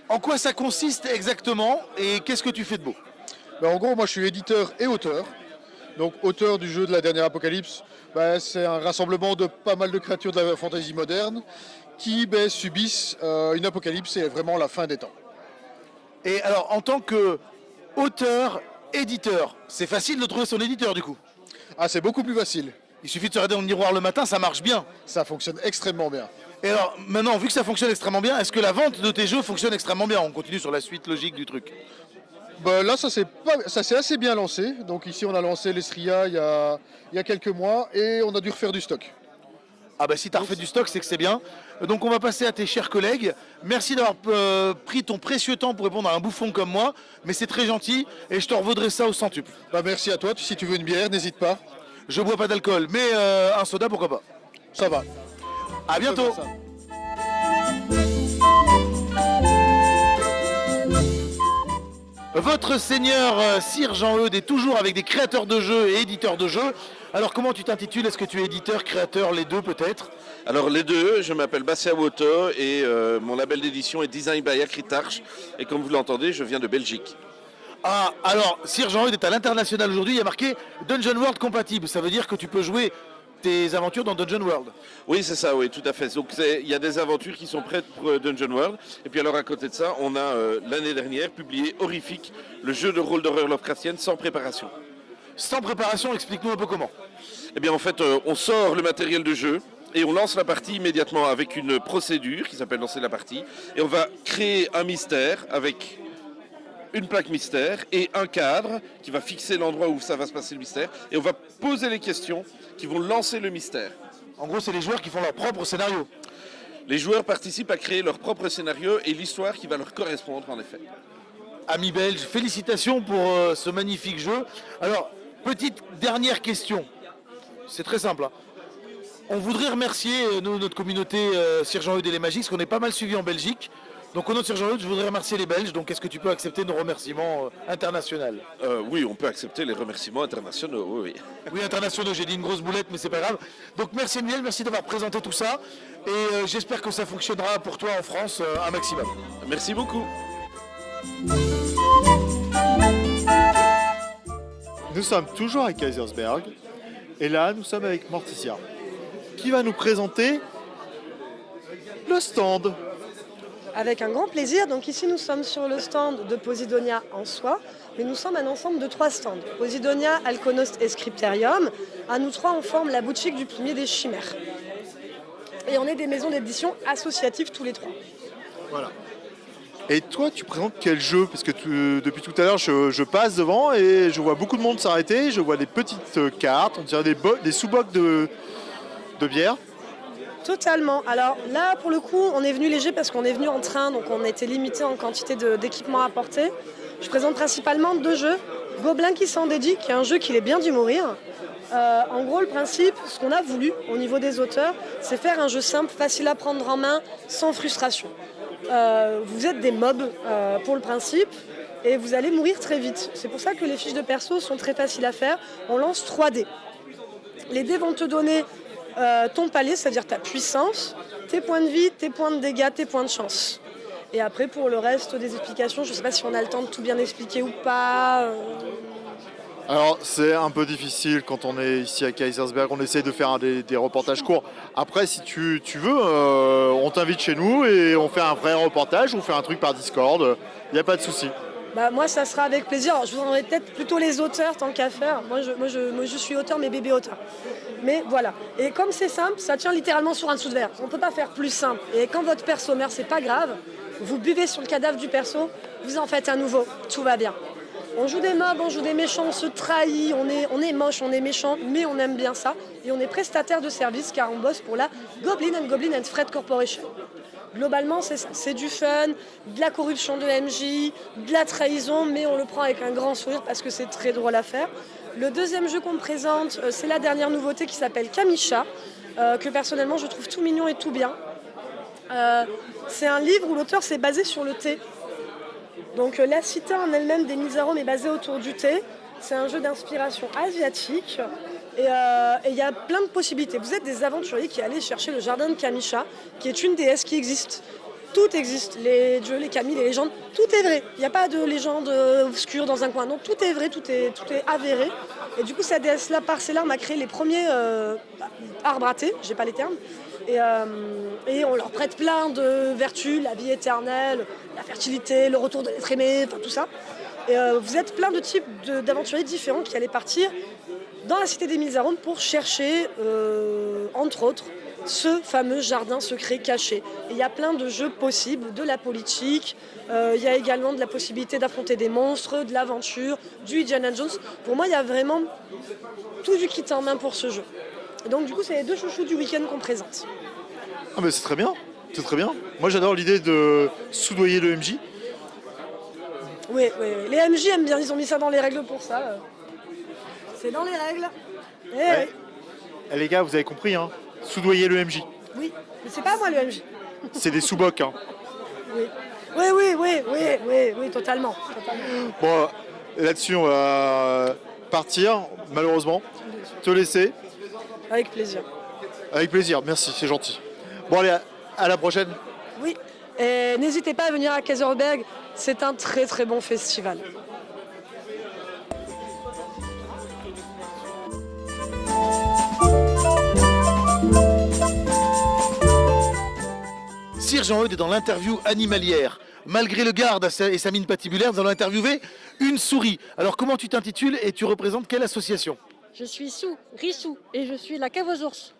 en quoi ça consiste exactement et qu'est-ce que tu fais de beau? En gros, moi je suis éditeur et auteur. Donc auteur du jeu de la dernière Apocalypse, c'est un rassemblement de pas mal de créatures de la fantasy moderne qui subissent une apocalypse et vraiment la fin des temps. Et alors en tant que auteur, éditeur, c'est facile de trouver son éditeur du coup? Ah, c'est beaucoup plus facile. Il suffit de se regarder dans le miroir le matin, ça marche bien. Ça fonctionne extrêmement bien. Et alors maintenant, vu que ça fonctionne extrêmement bien, est-ce que la vente de tes jeux fonctionne extrêmement bien? On continue sur la suite logique du truc. Là, ça s'est assez bien lancé. Donc ici, on a lancé l'Estria il y a quelques mois et on a dû refaire du stock. Ah si tu as refait du stock, c'est que c'est bien. Donc on va passer à tes chers collègues. Merci d'avoir pris ton précieux temps pour répondre à un bouffon comme moi. Mais c'est très gentil et je te revaudrai ça au centuple. Merci à toi. Si tu veux une bière, n'hésite pas. Je bois pas d'alcool, mais un soda, pourquoi pas. Ça va. À bientôt. Votre seigneur Sir Jean-Eudes est toujours avec des créateurs de jeux et éditeurs de jeux. Alors comment tu t'intitules? Est-ce que tu es éditeur, créateur, les deux peut-être? Alors les deux, je m'appelle Bassia Woto et mon label d'édition est Design by Acritarch. Et comme vous l'entendez, je viens de Belgique. Ah, alors Sir Jean-Eudes est à l'international aujourd'hui, il y a marqué Dungeon World compatible. Ça veut dire que tu peux jouer tes aventures dans Dungeon World. Oui, c'est ça, oui, tout à fait. Donc il y a des aventures qui sont prêtes pour Dungeon World. Et puis alors à côté de ça, on a l'année dernière publié Horrifique, le jeu de rôle d'horreur Lovecraftienne sans préparation. Sans préparation, explique-nous un peu comment. Eh bien en fait, on sort le matériel de jeu et on lance la partie immédiatement avec une procédure qui s'appelle lancer la partie. Et on va créer un mystère avec une plaque mystère et un cadre qui va fixer l'endroit où ça va se passer le mystère. Et on va poser les questions qui vont lancer le mystère. En gros, c'est les joueurs qui font leur propre scénario. Les joueurs participent à créer leur propre scénario et l'histoire qui va leur correspondre en effet. Amis belges, félicitations pour ce magnifique jeu. Alors, petite dernière question. C'est très simple. On voudrait remercier notre communauté Sir Jean-Eudes et les Magiques, parce qu'on est pas mal suivi en Belgique. Donc au nom de Serge Jean-Luc, je voudrais remercier les Belges. Donc est-ce que tu peux accepter nos remerciements internationaux? Oui, on peut accepter les remerciements internationaux, oui. Oui, internationaux, j'ai dit une grosse boulette, mais c'est pas grave. Donc merci Emmanuel, merci d'avoir présenté tout ça. Et j'espère que ça fonctionnera pour toi en France un maximum. Merci beaucoup. Nous sommes toujours à Kaisersberg. Et là, nous sommes avec Morticia, qui va nous présenter le stand. Avec un grand plaisir. Donc ici, nous sommes sur le stand de Posidonia en soi, mais nous sommes un ensemble de 3 stands. Posidonia, Alconost et Scripterium. À nous 3, on forme la boutique du Plumier des Chimères. Et on est des maisons d'édition associatives tous les 3. Voilà. Et toi, tu présentes quel jeu? Parce que depuis tout à l'heure, je passe devant et je vois beaucoup de monde s'arrêter. Je vois des petites cartes, on dirait des sous-bocs de bière. Totalement. Alors là, pour le coup, on est venu léger parce qu'on est venu en train, donc on était limité en quantité d'équipements à porter. Je présente principalement 2 jeux. Gobelin qui s'en dédie, qui est un jeu qui est bien d'humour. En gros, le principe, ce qu'on a voulu au niveau des auteurs, c'est faire un jeu simple, facile à prendre en main, sans frustration. Vous êtes des mobs pour le principe et vous allez mourir très vite. C'est pour ça que les fiches de perso sont très faciles à faire. On lance 3 dés. Les dés vont te donner ton palier, c'est-à-dire ta puissance, tes points de vie, tes points de dégâts, tes points de chance. Et après, pour le reste des explications, je ne sais pas si on a le temps de tout bien expliquer ou pas. Alors, c'est un peu difficile quand on est ici à Kaisersberg. On essaie de faire des reportages courts. Après, si tu veux, on t'invite chez nous et on fait un vrai reportage. On fait un truc par Discord. Il n'y a pas de souci. Bah, moi, ça sera avec plaisir. Alors, je vous donnerai peut-être plutôt les auteurs tant qu'à faire. Moi, je suis auteur, mais bébé auteur. Mais voilà. Et comme c'est simple, ça tient littéralement sur un dessous de verre. On ne peut pas faire plus simple. Et quand votre perso meurt, c'est pas grave. Vous buvez sur le cadavre du perso, vous en faites un nouveau. Tout va bien. On joue des mobs, on joue des méchants, on se trahit, on est moche, on est méchant, mais on aime bien ça. Et on est prestataire de service car on bosse pour la Goblin and Fred Corporation. Globalement, c'est ça. C'est du fun, de la corruption de MJ, de la trahison, mais on le prend avec un grand sourire parce que c'est très drôle à faire. Le deuxième jeu qu'on me présente, c'est la dernière nouveauté qui s'appelle Kamisha, que personnellement je trouve tout mignon et tout bien. C'est un livre où l'auteur s'est basé sur le thé. Donc la cité en elle-même des Misarum est basée autour du thé. C'est un jeu d'inspiration asiatique. Et il y a plein de possibilités. Vous êtes des aventuriers qui allez chercher le jardin de Kamisha, qui est une déesse qui existe. Tout existe. Les dieux, les kami, les légendes, tout est vrai. Il n'y a pas de légende obscure dans un coin. Non, tout est vrai, tout est avéré. Et du coup, cette déesse-là, par ses larmes, a créé les premiers arbres à thé, j'ai pas les termes. Et on leur prête plein de vertus, la vie éternelle, la fertilité, le retour de l'être aimé, enfin tout ça. Et vous êtes plein de types d'aventuriers différents qui allaient partir dans la cité des Misarum pour chercher, entre autres, ce fameux jardin secret caché. Et il y a plein de jeux possibles, de la politique, il y a également de la possibilité d'affronter des monstres, de l'aventure, du Indiana Jones. Pour moi, il y a vraiment tout du kit en main pour ce jeu. Et donc du coup, c'est les 2 chouchous du week-end qu'on présente. Ah mais c'est très bien, c'est très bien. Moi j'adore l'idée de soudoyer le MJ. Oui. Les MJ aiment bien, ils ont mis ça dans les règles pour ça. C'est dans les règles. Ouais. Eh, les gars, vous avez compris, hein, soudoyer le MJ. Oui, mais c'est pas moi le MJ. C'est des sous-bocs. Hein. Oui, totalement. Bon, là-dessus, on va partir, malheureusement. Te laisser. Avec plaisir. Avec plaisir, merci, c'est gentil. Bon, allez, à la prochaine. Oui, et n'hésitez pas à venir à Kaisersberg, c'est un très très bon festival. Sir Jean-Eudes est dans l'interview animalière. Malgré le garde et sa mine patibulaire, nous allons interviewer une souris. Alors comment tu t'intitules et tu représentes quelle association? Je suis Rissou et je suis la cave aux ours.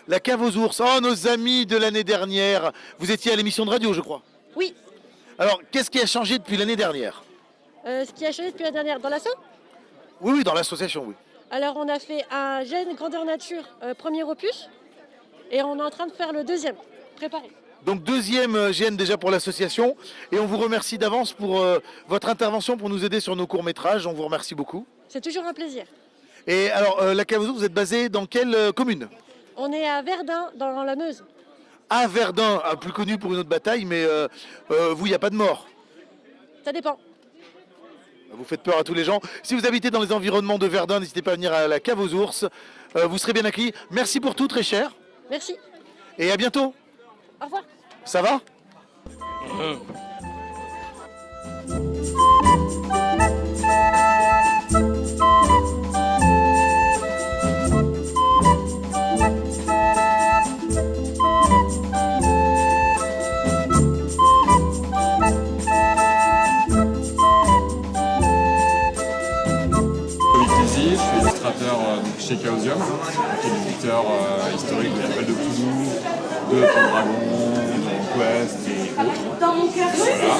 La cave aux ours, oh nos amis de l'année dernière. Vous étiez à l'émission de radio, je crois. Oui. Alors, qu'est-ce qui a changé depuis l'année dernière? Ce qui a changé depuis l'année dernière, dans l'asso? Oui, dans l'association, oui. Alors, on a fait un Gène Grandeur Nature, premier opus, et on est en train de faire le 2e, préparé. Donc 2e GN déjà pour l'association, et on vous remercie d'avance pour votre intervention pour nous aider sur nos courts-métrages. On vous remercie beaucoup. C'est toujours un plaisir. Et alors, la cave aux ours, vous êtes basé dans quelle commune? On est à Verdun, dans la Meuse. à Verdun, plus connu pour une autre bataille, mais vous, il n'y a pas de mort. Ça dépend. Vous faites peur à tous les gens. Si vous habitez dans les environnements de Verdun, n'hésitez pas à venir à la cave aux ours. Vous serez bien accueillis. Merci pour tout, très cher. Merci. Et à bientôt. Au revoir. Ça va? Je suis illustrateur chez Chaosium, qui est l'éditeur historique de l'Appel de Cthulhu, de Pendragon, de Quest et autres.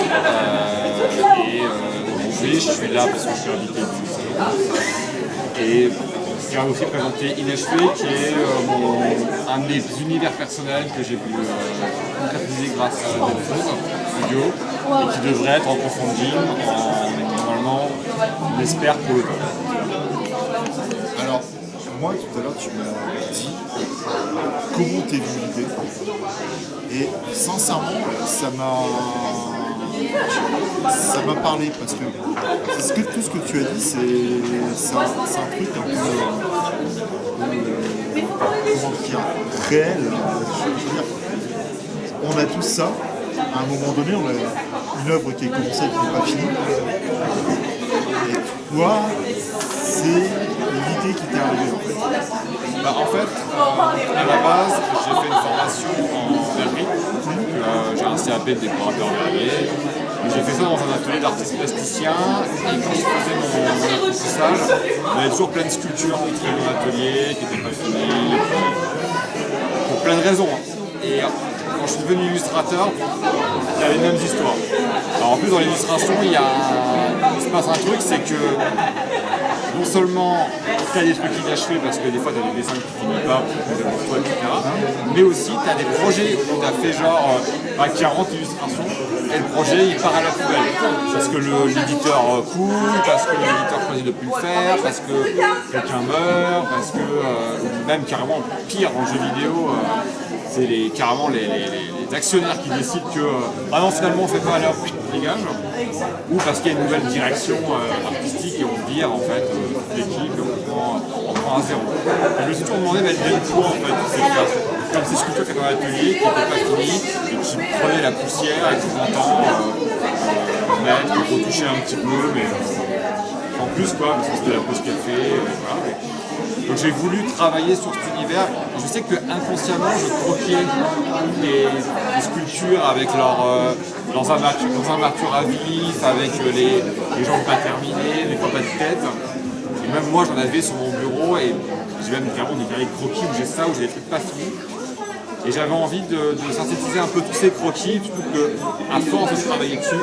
Voilà. Aujourd'hui, je suis là parce que je suis invité du salon. Et je vais aussi présenter Inachevé, qui est un de mes univers personnels que j'ai pu concrétiser grâce à Delphine Studio, et qui devrait être en crowdfunding, normalement, on espère pour le temps. Alors, moi tout à l'heure tu m'as dit comment t'es venu l'idée. Et sincèrement, ça m'a parlé parce que tout ce que tu as dit, c'est un truc un peu comment dire, réel. Je veux dire, on a tous ça. À un moment donné, on a une œuvre qui est commencée et qui n'est pas finie. Et toi, c'est l'idée qui t'est arrivée en fait, à la base, j'ai fait une formation en verrerie. J'ai un CAP de décorateur verrier. J'ai fait ça dans un atelier d'artiste plasticien. Et quand je faisais mon apprentissage, on avait toujours plein de sculptures qui traînaient dans l'atelier, qui n'étaient pas finies, pour plein de raisons. Et quand je suis devenu illustrateur, il y avait les mêmes histoires. Alors en plus, dans l'illustration, il se passe un truc, c'est que non seulement tu as des trucs inachevés parce que des fois tu as des dessins qui ne finissent pas pour toi, etc. Mais aussi tu as des projets où tu as fait genre 40 illustrations et le projet il part à la poubelle. Parce que l'éditeur coule, parce que l'éditeur choisit de ne plus le faire, parce que quelqu'un meurt, parce que même carrément pire en jeu vidéo, c'est carrément les actionnaires qui décident que non, finalement on ne fait pas l'heure, on dégage, ou parce qu'il y a une nouvelle direction artistique et on vire en fait l'équipe, on prend à zéro. Et je me suis toujours demandé pourquoi en fait, c'est comme ces sculptures qui étaient dans l'atelier, qui n'étaient pas finies, et qui prenaient la poussière et qui temps mettre, retoucher un petit peu, mais en plus quoi, parce que c'était la pause café, voilà. Donc j'ai voulu travailler sur cet univers. Je sais que inconsciemment je croquais des sculptures avec leurs armatures à vif, avec les jambes pas terminées, les fois pas de tête. Et même moi j'en avais sur mon bureau et j'ai même carrément des carrés de croquis où j'ai ça, où j'ai des trucs pas finis. Et j'avais envie de synthétiser un peu tous ces croquis, surtout qu'à force de travailler dessus,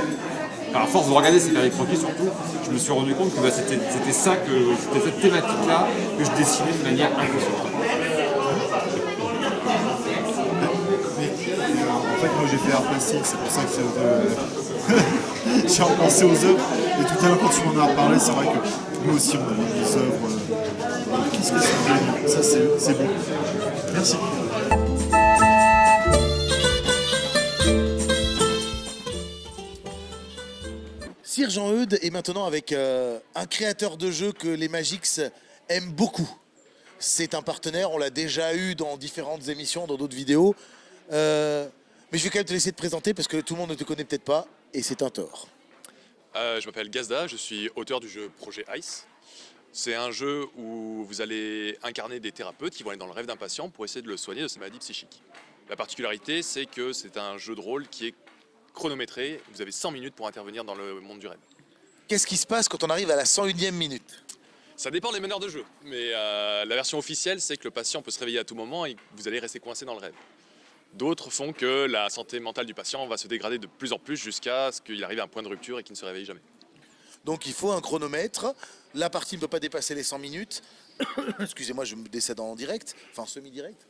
à force de regarder ces carrés de croquis surtout, je me suis rendu compte que c'était cette thématique-là que je dessinais de manière inconsciente. En fait, moi j'ai fait art plastique, c'est pour ça que j'ai repensé aux œuvres. Et tout à l'heure, quand tu m'en as reparlé, c'est vrai que nous aussi on a des œuvres qui se sont devenues. Ça, c'est beau. Merci. Sir Jean-Eudes est maintenant avec un créateur de jeux que les Magix aiment beaucoup. C'est un partenaire, on l'a déjà eu dans différentes émissions, dans d'autres vidéos. Mais je vais quand même te laisser te présenter parce que tout le monde ne te connaît peut-être pas et c'est un tort. Je m'appelle Gazda, je suis auteur du jeu Projet Ice. C'est un jeu où vous allez incarner des thérapeutes qui vont aller dans le rêve d'un patient pour essayer de le soigner de ses maladies psychiques. La particularité, c'est que c'est un jeu de rôle qui est chronométré. Vous avez 100 minutes pour intervenir dans le monde du rêve. Qu'est-ce qui se passe quand on arrive à la 101e minute? Ça dépend des meneurs de jeu, mais la version officielle, c'est que le patient peut se réveiller à tout moment et vous allez rester coincé dans le rêve. D'autres font que la santé mentale du patient va se dégrader de plus en plus jusqu'à ce qu'il arrive à un point de rupture et qu'il ne se réveille jamais. Donc il faut un chronomètre. La partie ne peut pas dépasser les 100 minutes. Excusez-moi, je me décède en direct, enfin semi-direct.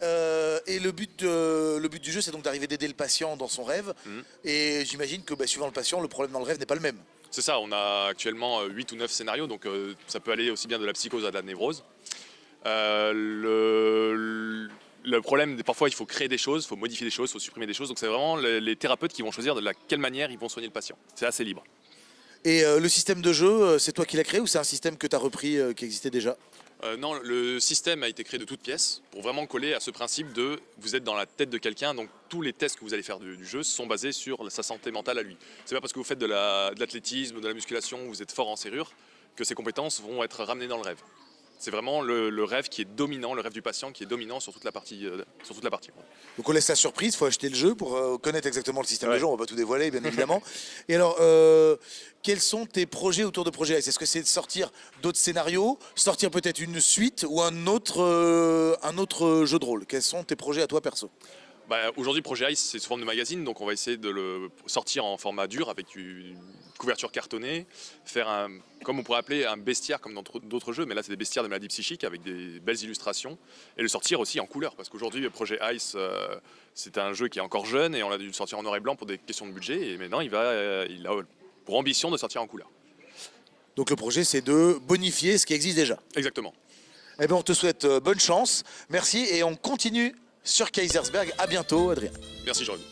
Et le but du jeu, c'est donc d'arriver d'aider le patient dans son rêve. Et j'imagine que suivant le patient, le problème dans le rêve n'est pas le même. C'est ça, on a actuellement 8 ou 9 scénarios, donc ça peut aller aussi bien de la psychose à de la névrose. le problème, parfois, il faut créer des choses, il faut modifier des choses, il faut supprimer des choses. Donc c'est vraiment les thérapeutes qui vont choisir de quelle manière ils vont soigner le patient. C'est assez libre. Et le système de jeu, c'est toi qui l'as créé ou c'est un système que tu as repris qui existait déjà? Non, le système a été créé de toutes pièces pour vraiment coller à ce principe de vous êtes dans la tête de quelqu'un, donc tous les tests que vous allez faire du jeu sont basés sur sa santé mentale à lui. C'est pas parce que vous faites de l'athlétisme, de la musculation, vous êtes fort en serrure, que ces compétences vont être ramenées dans le rêve. C'est vraiment le rêve qui est dominant, le rêve du patient qui est dominant sur toute la partie. Donc on laisse la surprise, il faut acheter le jeu pour connaître exactement le système de jeu, on va pas tout dévoiler bien évidemment. Et alors, quels sont tes projets autour de Projet Ice? Est-ce que c'est de sortir d'autres scénarios, sortir peut-être une suite ou un autre jeu de rôle? Quels sont tes projets à toi perso? Aujourd'hui, Projet Ice, c'est sous forme de magazine, donc on va essayer de le sortir en format dur avec une couverture cartonnée, faire comme on pourrait appeler un bestiaire comme dans d'autres jeux, mais là c'est des bestiaires de maladies psychiques avec des belles illustrations, et le sortir aussi en couleur, parce qu'aujourd'hui, Projet Ice, c'est un jeu qui est encore jeune et on a dû le sortir en noir et blanc pour des questions de budget, et maintenant il a pour ambition de sortir en couleur. Donc le projet, c'est de bonifier ce qui existe déjà. Exactement. Eh bien, on te souhaite bonne chance, merci, et on continue sur Kaysersberg. À bientôt, Adrien. Merci, Jérémy.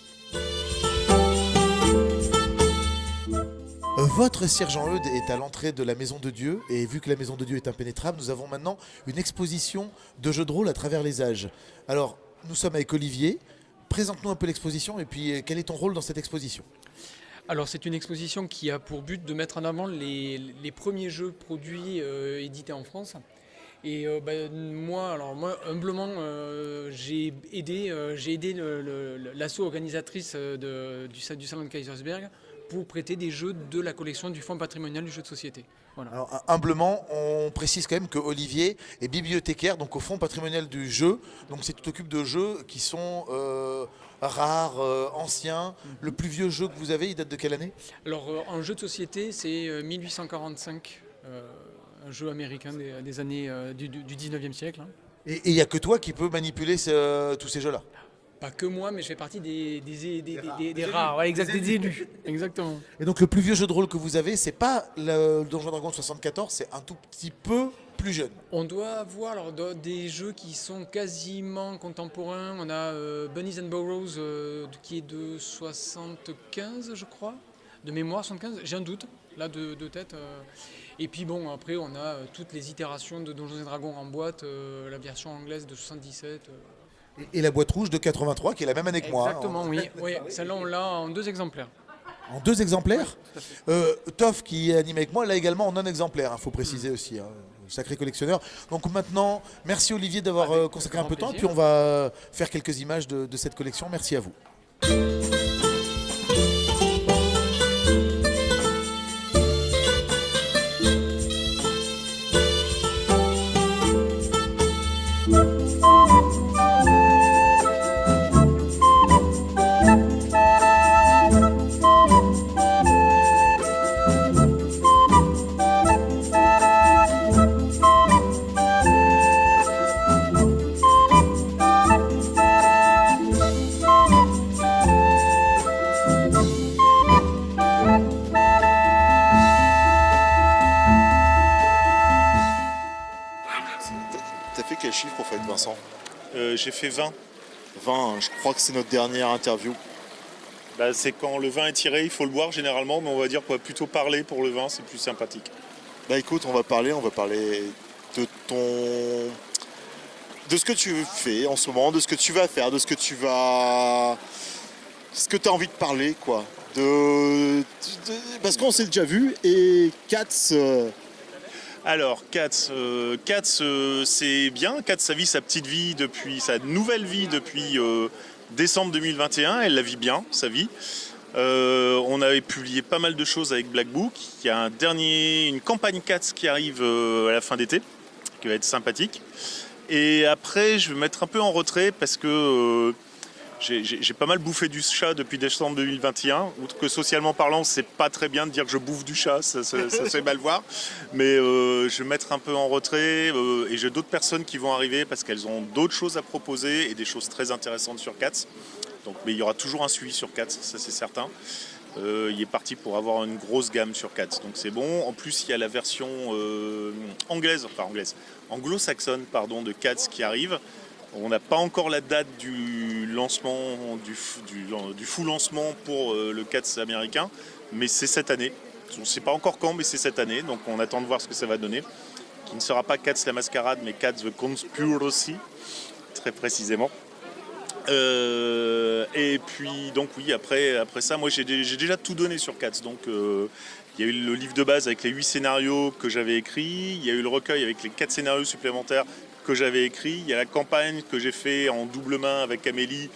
Votre Sergent-Eudes est à l'entrée de la Maison de Dieu, et vu que la Maison de Dieu est impénétrable, nous avons maintenant une exposition de jeux de rôle à travers les âges. Alors, nous sommes avec Olivier. Présente-nous un peu l'exposition, et puis quel est ton rôle dans cette exposition? Alors c'est une exposition qui a pour but de mettre en avant les premiers jeux produits édités en France. Et moi, humblement, j'ai aidé l'asso organisatrice du salon de Kaysersberg pour prêter des jeux de la collection du Fonds patrimonial du jeu de société. Voilà. Alors, humblement, on précise quand même que Olivier est bibliothécaire donc au Fonds patrimonial du jeu. Donc tu t'occupes de jeux qui sont rares, anciens. Le plus vieux jeu que vous avez, il date de quelle année? Alors en jeu de société, c'est 1845. Un jeu américain des années du 19e siècle. Hein. Et il n'y a que toi qui peux manipuler tous ces jeux-là? Pas que moi, mais je fais partie des rares, ouais, des élus. Exactement. Et donc le plus vieux jeu de rôle que vous avez, c'est pas le Donjon Dragon 74, c'est un tout petit peu plus jeune. On doit avoir des jeux qui sont quasiment contemporains. On a Bunnies and Burrows qui est de 75, je crois, de mémoire 75. J'ai un doute là de tête. Et puis bon, après on a toutes les itérations de Donjons et Dragons en boîte, la version anglaise de 77. Et la boîte rouge de 83 qui est la même année que moi. Exactement, oui. Celle-là on l'a en 2 exemplaires. En 2 exemplaires? Toff qui anime avec moi l'a également en 1 exemplaire, il faut préciser aussi. Sacré collectionneur. Donc maintenant, merci Olivier d'avoir consacré un peu de temps. Puis on va faire quelques images de cette collection. Merci à vous. J'ai fait 20. 20, je crois que c'est notre dernière interview. C'est quand le vin est tiré, il faut le boire généralement, mais on va dire qu'on va plutôt parler pour le vin, c'est plus sympathique. Écoute, on va parler de ce que tu fais en ce moment, de ce que tu vas faire, de ce que tu as envie de parler, quoi. Parce qu'on s'est déjà vu, et Katz... Alors, Katz, c'est bien. Katz, ça vit sa petite vie sa nouvelle vie depuis décembre 2021. Elle la vit bien, sa vie. On avait publié pas mal de choses avec Black Book. Il y a une campagne Katz qui arrive à la fin d'été, qui va être sympathique. Et après, je vais me mettre un peu en retrait parce que j'ai pas mal bouffé du chat depuis décembre 2021. Outre que socialement parlant, c'est pas très bien de dire que je bouffe du chat, ça se fait mal voir. Mais je vais me mettre un peu en retrait et j'ai d'autres personnes qui vont arriver parce qu'elles ont d'autres choses à proposer et des choses très intéressantes sur Katz. Mais il y aura toujours un suivi sur Katz, ça c'est certain. Il est parti pour avoir une grosse gamme sur Katz, donc c'est bon. En plus, il y a la version anglo-saxonne de Katz qui arrive. On n'a pas encore la date du lancement, du full lancement pour le CATS américain, mais c'est cette année. On ne sait pas encore quand, mais c'est cette année, donc on attend de voir ce que ça va donner. Qui ne sera pas CATS la mascarade, mais CATS the Conspiracy, très précisément. Et puis donc oui, après ça, moi j'ai déjà tout donné sur CATS. Donc il y a eu le livre de base avec les 8 scénarios que j'avais écrits, il y a eu le recueil avec les 4 scénarios supplémentaires que j'avais écrits, il y a la campagne que j'ai fait en double main avec Amélie,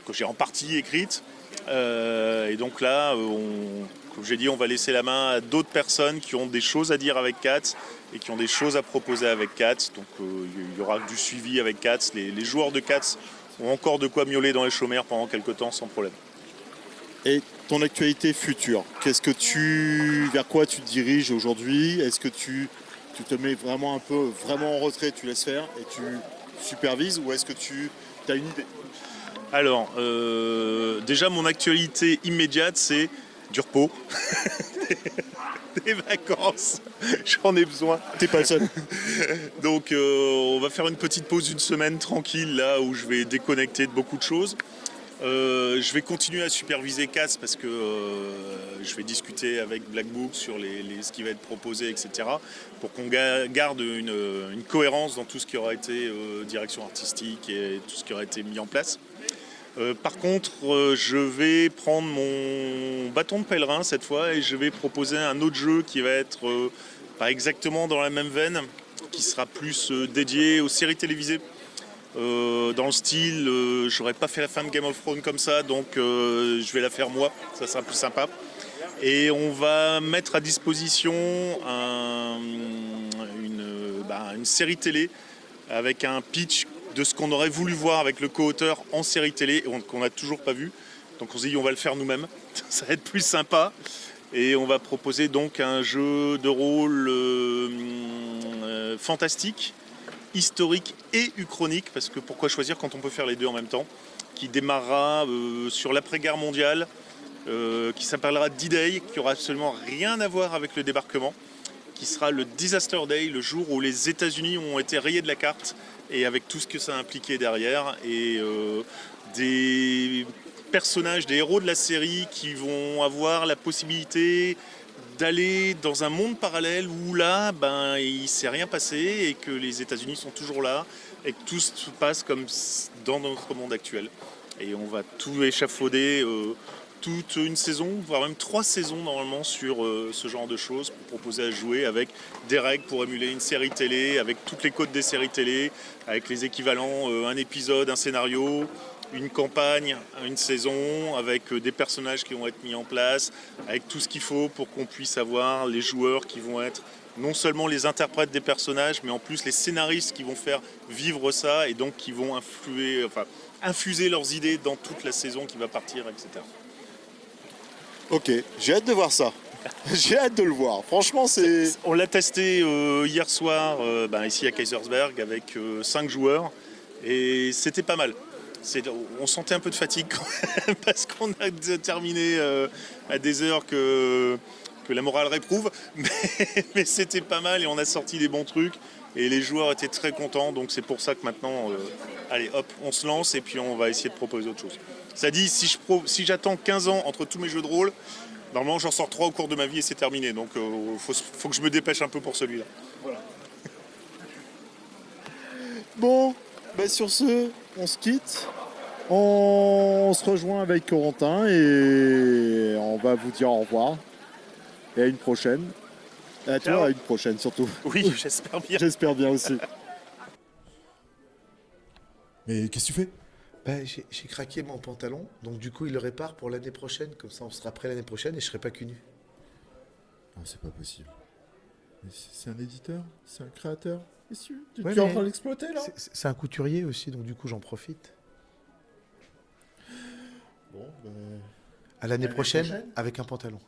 que j'ai en partie écrite. Et donc là, comme j'ai dit, on va laisser la main à d'autres personnes qui ont des choses à dire avec CATS et qui ont des choses à proposer avec CATS. Donc il y aura du suivi avec CATS. Les joueurs de CATS ont encore de quoi miauler dans les chaumières pendant quelques temps sans problème. Et ton actualité future, vers quoi tu te diriges aujourd'hui? Est-ce que tu te mets vraiment en retrait, tu laisses faire et tu supervises, ou est-ce que tu as une idée? Alors, déjà mon actualité immédiate, c'est du repos, des vacances, j'en ai besoin. T'es pas le seul. Donc on va faire une petite pause d'une semaine tranquille, là où je vais déconnecter de beaucoup de choses. Je vais continuer à superviser CATS parce que je vais discuter avec Black Book sur ce qui va être proposé, etc. pour qu'on garde une cohérence dans tout ce qui aura été direction artistique et tout ce qui aura été mis en place. Par contre, je vais prendre mon bâton de pèlerin cette fois et je vais proposer un autre jeu qui va être pas exactement dans la même veine, qui sera plus dédié aux séries télévisées. Dans le style, j'aurais pas fait la fin de Game of Thrones comme ça, donc je vais la faire moi, ça sera plus sympa. Et on va mettre à disposition une série télé avec un pitch de ce qu'on aurait voulu voir avec le co-auteur en série télé, qu'on n'a toujours pas vu. Donc on s'est dit on va le faire nous-mêmes, ça va être plus sympa. Et on va proposer donc un jeu de rôle fantastique, historique et uchronique, parce que pourquoi choisir quand on peut faire les deux en même temps, qui démarrera sur l'après-guerre mondiale, qui s'appellera D-Day, qui aura absolument rien à voir avec le débarquement, qui sera le Disaster Day, le jour où les États-Unis ont été rayés de la carte, et avec tout ce que ça a impliqué derrière, et des personnages, des héros de la série qui vont avoir la possibilité d'aller dans un monde parallèle où là, il ne s'est rien passé et que les États-Unis sont toujours là et que tout se passe comme dans notre monde actuel. Et on va tout échafauder, toute une saison, voire même 3 saisons normalement sur ce genre de choses pour proposer à jouer avec des règles pour émuler une série télé, avec toutes les codes des séries télé, avec les équivalents, un épisode, un scénario, une campagne, une saison, avec des personnages qui vont être mis en place, avec tout ce qu'il faut pour qu'on puisse avoir les joueurs qui vont être non seulement les interprètes des personnages, mais en plus les scénaristes qui vont faire vivre ça et donc qui vont infuser leurs idées dans toute la saison qui va partir, etc. Ok, j'ai hâte de voir ça. J'ai hâte de le voir. Franchement, on l'a testé hier soir ici à Kaisersberg avec 5 joueurs et c'était pas mal. On sentait un peu de fatigue quand même parce qu'on a terminé à des heures que la morale réprouve, mais c'était pas mal et on a sorti des bons trucs et les joueurs étaient très contents, donc c'est pour ça que maintenant, allez hop, on se lance et puis on va essayer de proposer autre chose. Ça dit, si j'attends 15 ans entre tous mes jeux de rôle, normalement j'en sors 3 au cours de ma vie et c'est terminé, donc faut que je me dépêche un peu pour celui-là. Voilà. Bon, sur ce, on se quitte. On se rejoint avec Corentin et on va vous dire au revoir. Et à une prochaine. Et à toi, à une prochaine surtout. Oui, j'espère bien. J'espère bien aussi. Mais qu'est-ce que tu fais? J'ai craqué mon pantalon, donc du coup il le répare pour l'année prochaine, comme ça on sera prêt l'année prochaine et je serai pas cul nu. Non, c'est pas possible. Mais c'est un éditeur, c'est un créateur. Tu Ouais, es en train de l'exploiter là? C'est un couturier aussi, donc du coup j'en profite. Bon, à l'année prochaine, avec un pantalon.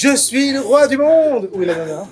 Je suis le roi du monde. Où est la nana?